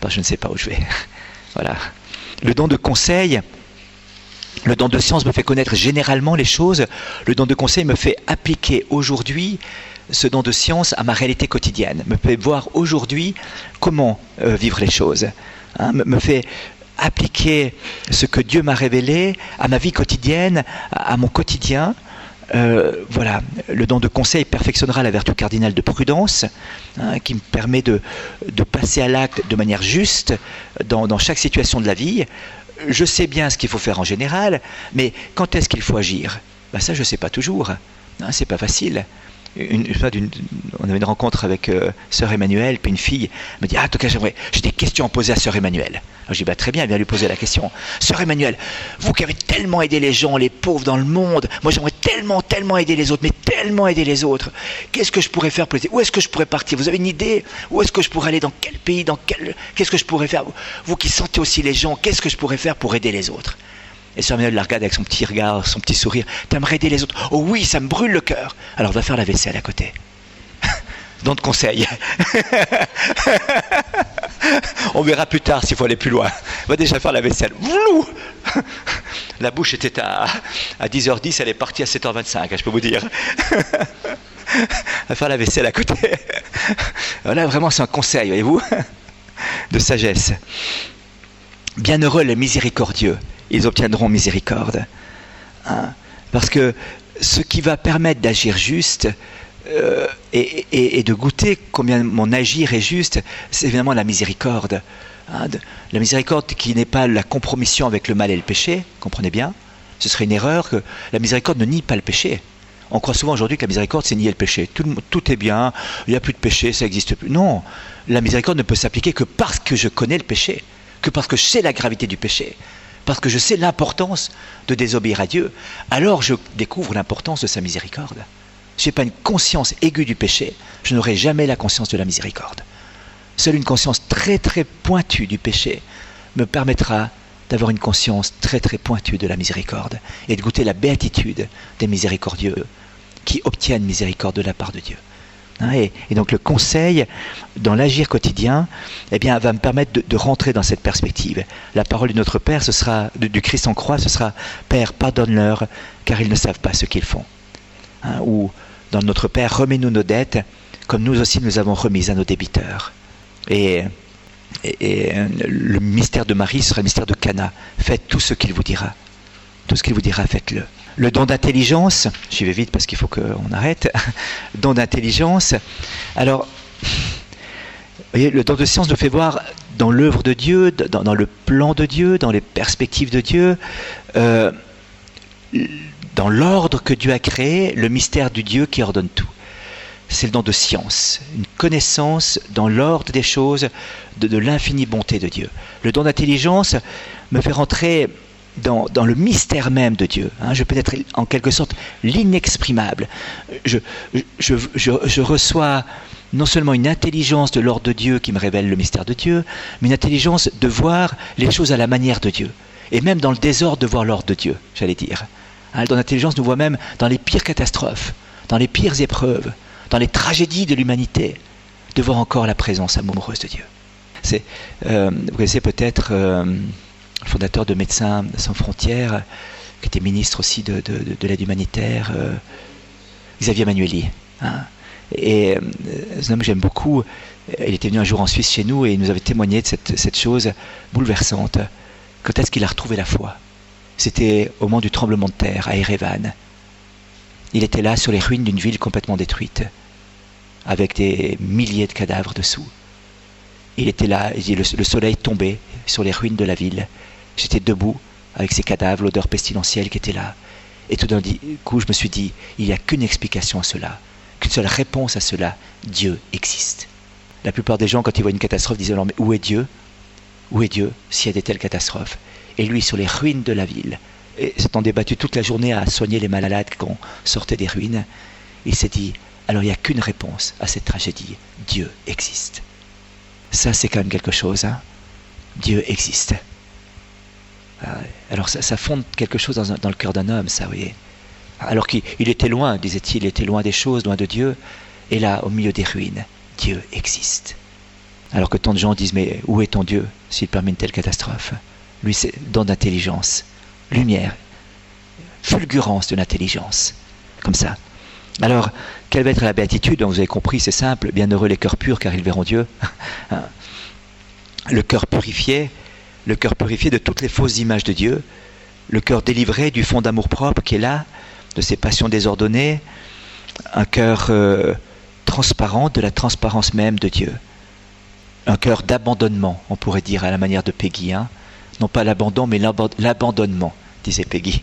Parce que je ne sais pas où je vais. » Voilà. Le don de conseil, le don de science me fait connaître généralement les choses. Le don de conseil me fait appliquer aujourd'hui ce don de science à ma réalité quotidienne. Me fait voir aujourd'hui comment vivre les choses. Me fait appliquer ce que Dieu m'a révélé à ma vie quotidienne, à mon quotidien. Voilà, le don de conseil perfectionnera la vertu cardinale de prudence, qui me permet de passer à l'acte de manière juste dans chaque situation de la vie. Je sais bien ce qu'il faut faire en général, mais quand est-ce qu'il faut agir ? Ben ça, je ne sais pas toujours. C'est pas facile. On avait une rencontre avec Sœur Emmanuelle, puis une fille me dit « Ah, en tout cas, j'ai des questions à poser à Sœur Emmanuelle. » Alors je dis « Très bien, viens lui poser la question. Sœur Emmanuelle, vous qui avez tellement aidé les gens, les pauvres dans le monde, moi j'aimerais tellement aider les autres, mais tellement aider les autres. Qu'est-ce que je pourrais faire pour les aider ? Où est-ce que je pourrais partir ? Vous avez une idée ? Où est-ce que je pourrais aller ? Dans quel pays ? Qu'est-ce que je pourrais faire ? Vous qui sentez aussi les gens, qu'est-ce que je pourrais faire pour aider les autres ? Et Sœur Emmanuelle la regarde avec son petit regard, son petit sourire. « T'aimerais aider les autres ? Oh oui, ça me brûle le cœur. Alors va faire la vaisselle à côté. » Don de conseil. On verra plus tard s'il faut aller plus loin. Va déjà faire la vaisselle. La bouche était à 10h10, elle est partie à 7h25, je peux vous dire. Va faire la vaisselle à côté. Là, vraiment, c'est un conseil, voyez-vous, de sagesse. Bienheureux les miséricordieux, ils obtiendront miséricorde. Parce que ce qui va permettre d'agir juste et de goûter combien mon agir est juste, c'est évidemment la miséricorde. La miséricorde qui n'est pas la compromission avec le mal et le péché, comprenez bien. Ce serait une erreur que la miséricorde ne nie pas le péché. On croit souvent aujourd'hui que la miséricorde, c'est nier le péché. Tout est bien, il n'y a plus de péché, ça n'existe plus. Non, la miséricorde ne peut s'appliquer que parce que je connais le péché, que parce que je sais la gravité du péché, parce que je sais l'importance de désobéir à Dieu. Alors je découvre l'importance de sa miséricorde. Si je n'ai pas une conscience aiguë du péché, je n'aurai jamais la conscience de la miséricorde. Seule une conscience très très pointue du péché me permettra d'avoir une conscience très très pointue de la miséricorde et de goûter la béatitude des miséricordieux qui obtiennent miséricorde de la part de Dieu. Et donc le conseil dans l'agir quotidien va me permettre de rentrer dans cette perspective. La parole de notre Père, ce sera, du Christ en croix, ce sera « Père, pardonne-leur, car ils ne savent pas ce qu'ils font ». Ou dans notre Père, remets-nous nos dettes, comme nous aussi nous avons remis à nos débiteurs. Et le mystère de Marie sera le mystère de Cana. Faites tout ce qu'il vous dira. Tout ce qu'il vous dira, faites-le. Le don d'intelligence, j'y vais vite parce qu'il faut qu'on arrête. Don d'intelligence. Alors, vous voyez, le don de science nous fait voir dans l'œuvre de Dieu, dans le plan de Dieu, dans les perspectives de Dieu, dans l'ordre que Dieu a créé, le mystère du Dieu qui ordonne tout. C'est le don de science, une connaissance dans l'ordre des choses de l'infinie bonté de Dieu. Le don d'intelligence me fait rentrer dans le mystère même de Dieu. Je peux être en quelque sorte l'inexprimable. Je reçois non seulement une intelligence de l'ordre de Dieu qui me révèle le mystère de Dieu, mais une intelligence de voir les choses à la manière de Dieu. Et même dans le désordre de voir l'ordre de Dieu, j'allais dire. Le don d'intelligence nous voit même dans les pires catastrophes, dans les pires épreuves, dans les tragédies de l'humanité, de voir encore la présence amoureuse de Dieu. Vous connaissez peut-être le fondateur de Médecins sans frontières, qui était ministre aussi de l'aide humanitaire, Xavier Manueli. Et c'est un homme que j'aime beaucoup. Il était venu un jour en Suisse chez nous et il nous avait témoigné de cette chose bouleversante. Quand est-ce qu'il a retrouvé la foi? C'était au moment du tremblement de terre à Erevan. Il était là sur les ruines d'une ville complètement détruite, avec des milliers de cadavres dessous. Il était là, le soleil tombait sur les ruines de la ville. J'étais debout avec ces cadavres, l'odeur pestilentielle qui était là. Et tout d'un coup, je me suis dit, il n'y a qu'une explication à cela, qu'une seule réponse à cela, Dieu existe. La plupart des gens, quand ils voient une catastrophe, disent alors, mais où est Dieu? Où est Dieu s'il y a de telles catastrophes? Et lui, sur les ruines de la ville, et s'étant débattu toute la journée à soigner les malades quand on sortait des ruines, il s'est dit, alors il n'y a qu'une réponse à cette tragédie, Dieu existe. Ça, c'est quand même quelque chose, Dieu existe. Alors ça fonde quelque chose dans le cœur d'un homme, ça, vous voyez. Alors qu'il était loin, disait-il, il était loin des choses, loin de Dieu, et là, au milieu des ruines, Dieu existe. Alors que tant de gens disent, mais où est ton Dieu s'il permet une telle catastrophe? Lui, c'est don d'intelligence, lumière, fulgurance de l'intelligence, comme ça. Alors, quelle va être la béatitude? Donc, vous avez compris, c'est simple, bienheureux les cœurs purs car ils verront Dieu. Le cœur purifié de toutes les fausses images de Dieu, le cœur délivré du fond d'amour-propre qui est là, de ses passions désordonnées, un cœur transparent de la transparence même de Dieu. Un cœur d'abandonnement, on pourrait dire à la manière de Peggy, non pas l'abandon, mais l'abandonnement, disait Peggy.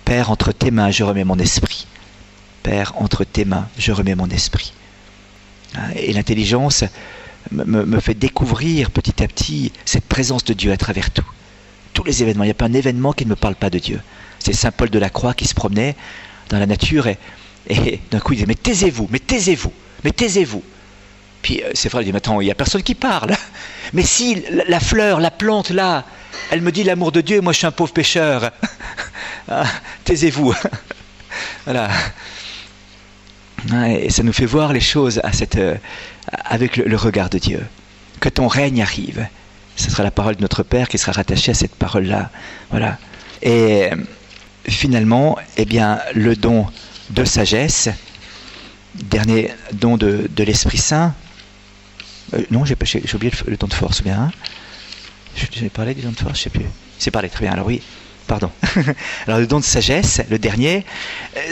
Père, entre tes mains, je remets mon esprit. Père, entre tes mains, je remets mon esprit. Et l'intelligence me fait découvrir petit à petit cette présence de Dieu à travers tout. Tous les événements. Il n'y a pas un événement qui ne me parle pas de Dieu. C'est Saint Paul de la Croix qui se promenait dans la nature et d'un coup il disait, mais taisez-vous, mais taisez-vous, mais taisez-vous. Puis c'est vrai, il dit, mais attends, il n'y a personne qui parle. Mais si la fleur, la plante là, elle me dit l'amour de Dieu, et moi je suis un pauvre pécheur. Taisez-vous. Voilà. Et ça nous fait voir les choses avec le regard de Dieu. Que ton règne arrive. Ce sera la parole de notre Père qui sera rattachée à cette parole-là. Voilà. Et finalement, le don de sagesse, dernier don de l'Esprit Saint. Non, j'ai oublié le don de force, bien. J'ai parlé du don de force, je ne sais plus. C'est parlé, très bien. Alors oui, Pardon. Alors le don de sagesse, le dernier,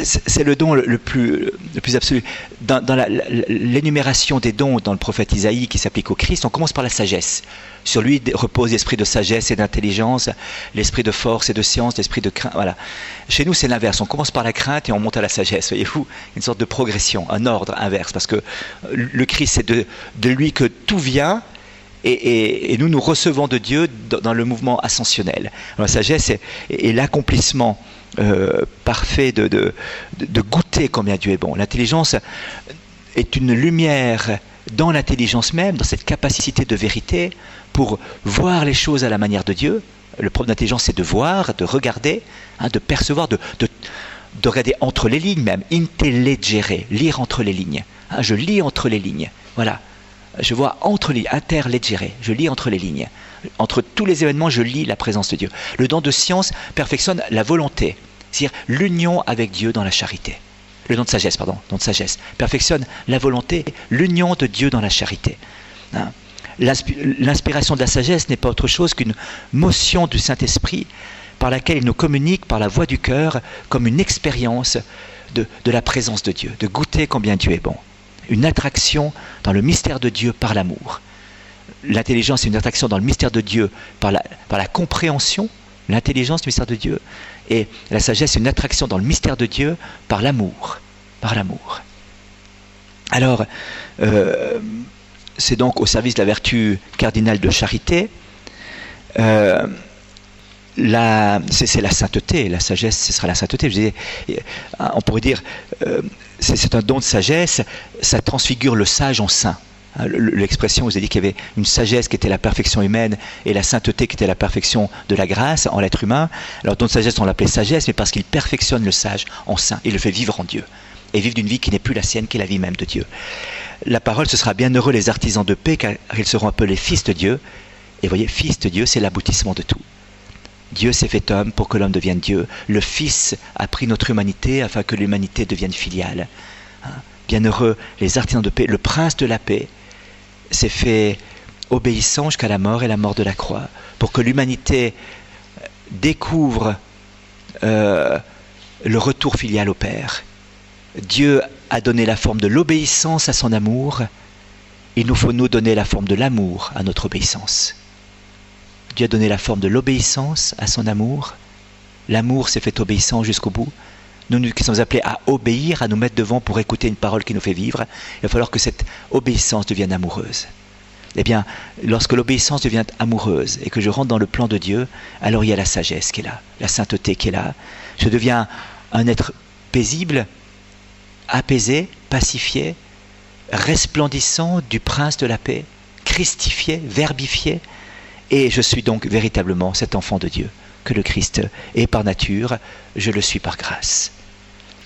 c'est le don le plus absolu. Dans l'énumération des dons dans le prophète Isaïe qui s'applique au Christ, on commence par la sagesse. Sur lui repose l'esprit de sagesse et d'intelligence, l'esprit de force et de science, l'esprit de crainte. Voilà. Chez nous, c'est l'inverse. On commence par la crainte et on monte à la sagesse. Voyez-vous, une sorte de progression, un ordre inverse. Parce que le Christ, c'est de lui que tout vient. Et nous recevons de Dieu dans le mouvement ascensionnel. Alors, la sagesse est l'accomplissement parfait de goûter combien Dieu est bon. L'intelligence est une lumière dans l'intelligence même, dans cette capacité de vérité, pour voir les choses à la manière de Dieu. Le propre d'intelligence, c'est de voir, de regarder, de percevoir, de regarder entre les lignes même, intellegere, lire entre les lignes. Je lis entre les lignes. Voilà. Je vois entre les interlegere, je lis entre les lignes. Entre tous les événements, je lis la présence de Dieu. Le don de science perfectionne la volonté, c'est-à-dire l'union avec Dieu dans la charité. Le don de sagesse, perfectionne la volonté, l'union de Dieu dans la charité. L'inspiration de la sagesse n'est pas autre chose qu'une motion du Saint-Esprit par laquelle il nous communique par la voix du cœur comme une expérience de la présence de Dieu, de goûter combien Dieu est bon. Une attraction dans le mystère de Dieu par l'amour. L'intelligence est une attraction dans le mystère de Dieu par la compréhension, l'intelligence du mystère de Dieu, et la sagesse est une attraction dans le mystère de Dieu par l'amour. Alors, c'est donc au service de la vertu cardinale de charité. C'est la sainteté, la sagesse, ce sera la sainteté. On pourrait dire, c'est un don de sagesse, ça transfigure le sage en saint. L'expression, vous avez dit qu'il y avait une sagesse qui était la perfection humaine et la sainteté qui était la perfection de la grâce en l'être humain. Alors, don de sagesse, on l'appelait sagesse, mais parce qu'il perfectionne le sage en saint, il le fait vivre en Dieu, et vivre d'une vie qui n'est plus la sienne, qui est la vie même de Dieu. La parole, ce sera bienheureux les artisans de paix, car ils seront appelés fils de Dieu. Et vous voyez, fils de Dieu, c'est l'aboutissement de tout. Dieu s'est fait homme pour que l'homme devienne Dieu. Le Fils a pris notre humanité afin que l'humanité devienne filiale. Bienheureux les artisans de paix. Le prince de la paix s'est fait obéissant jusqu'à la mort et la mort de la croix, pour que l'humanité découvre le retour filial au Père. Dieu a donné la forme de l'obéissance à son amour. Il nous faut nous donner la forme de l'amour à notre obéissance. Dieu a donné la forme de l'obéissance à son amour. L'amour s'est fait obéissant jusqu'au bout. Nous qui sommes appelés à obéir, à nous mettre devant pour écouter une parole qui nous fait vivre, il va falloir que cette obéissance devienne amoureuse. Eh bien, lorsque l'obéissance devient amoureuse et que je rentre dans le plan de Dieu, alors il y a la sagesse qui est là, la sainteté qui est là. Je deviens un être paisible, apaisé, pacifié, resplendissant du prince de la paix, christifié, verbifié. Et je suis donc véritablement cet enfant de Dieu, que le Christ est par nature, je le suis par grâce.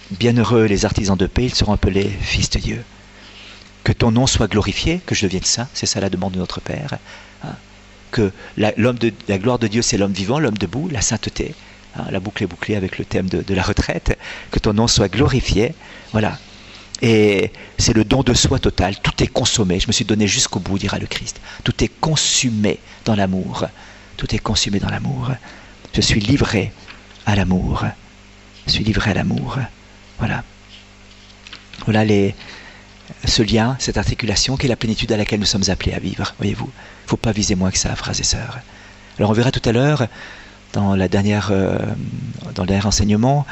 Bienheureux les artisans de paix, ils seront appelés fils de Dieu. Que ton nom soit glorifié, que je devienne saint, c'est ça la demande de notre Père. Que la gloire de Dieu, c'est l'homme vivant, l'homme debout, la sainteté. La boucle est bouclée avec le thème de la retraite. Que ton nom soit glorifié, voilà. Et c'est le don de soi total, tout est consommé, je me suis donné jusqu'au bout, dira le Christ. Tout est consumé dans l'amour, tout est consumé dans l'amour. Je suis livré à l'amour, voilà. Voilà ce lien, cette articulation qui est la plénitude à laquelle nous sommes appelés à vivre, voyez-vous. Il ne faut pas viser moins que ça, frères et sœurs. Alors on verra tout à l'heure, dans le dernier enseignement,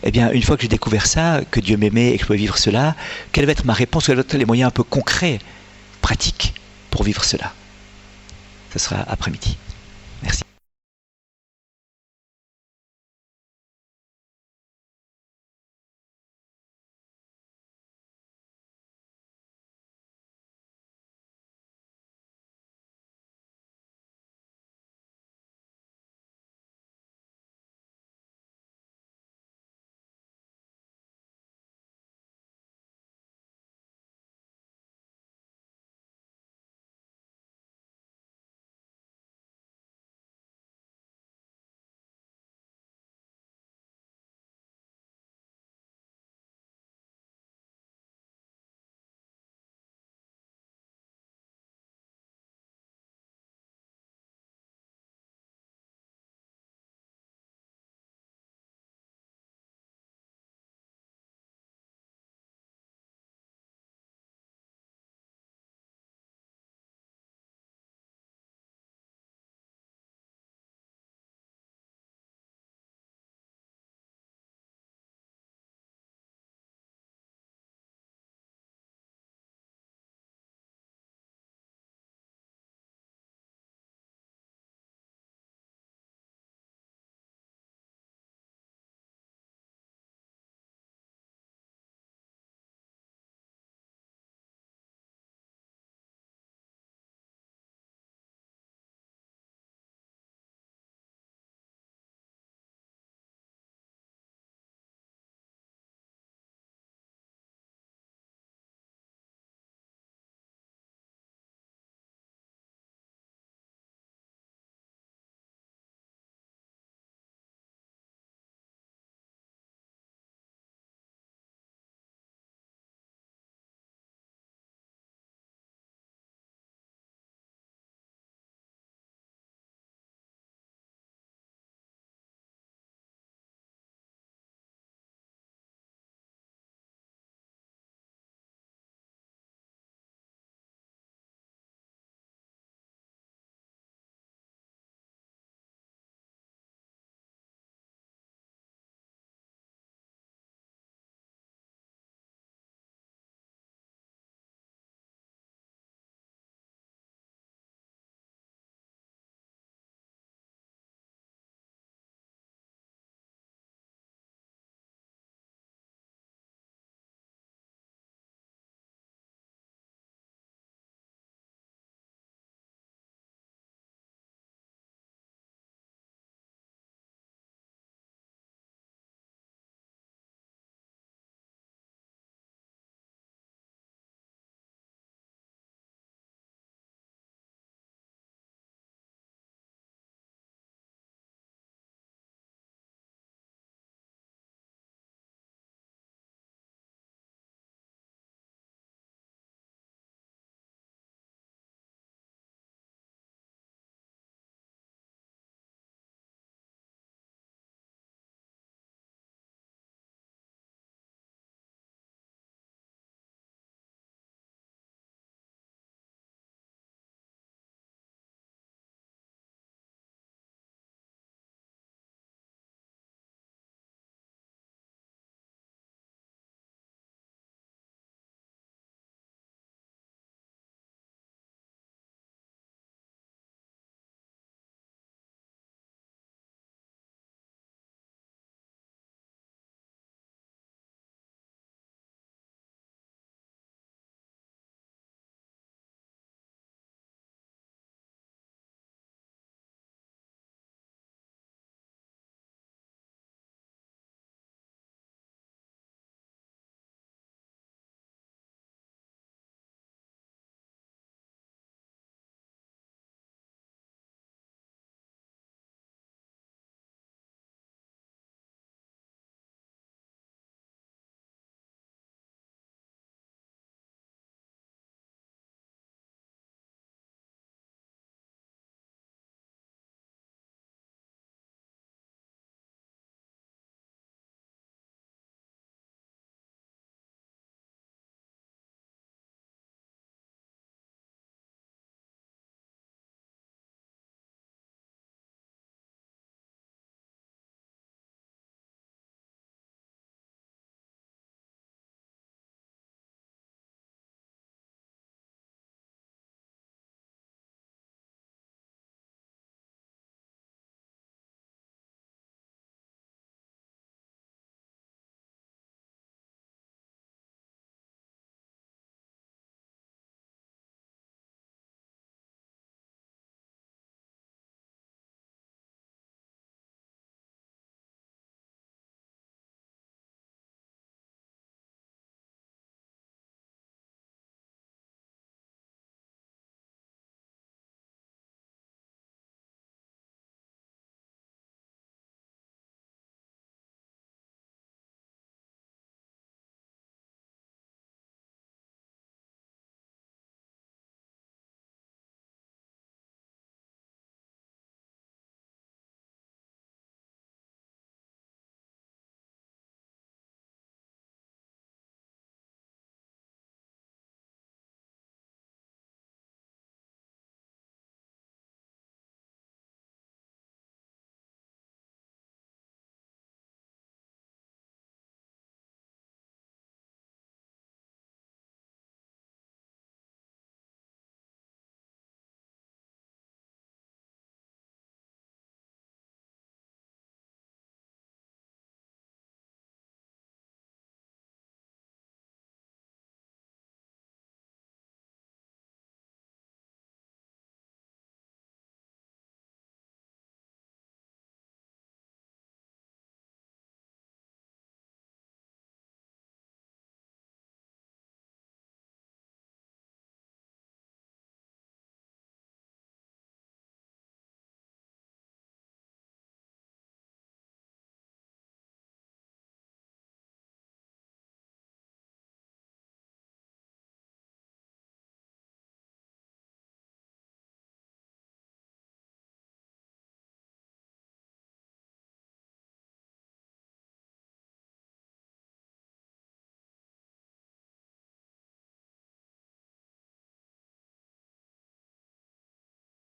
eh bien, une fois que j'ai découvert ça, que Dieu m'aimait et que je pouvais vivre cela, quelle va être ma réponse, quels vont être les moyens un peu concrets, pratiques, pour vivre cela? Ce sera après-midi. Merci.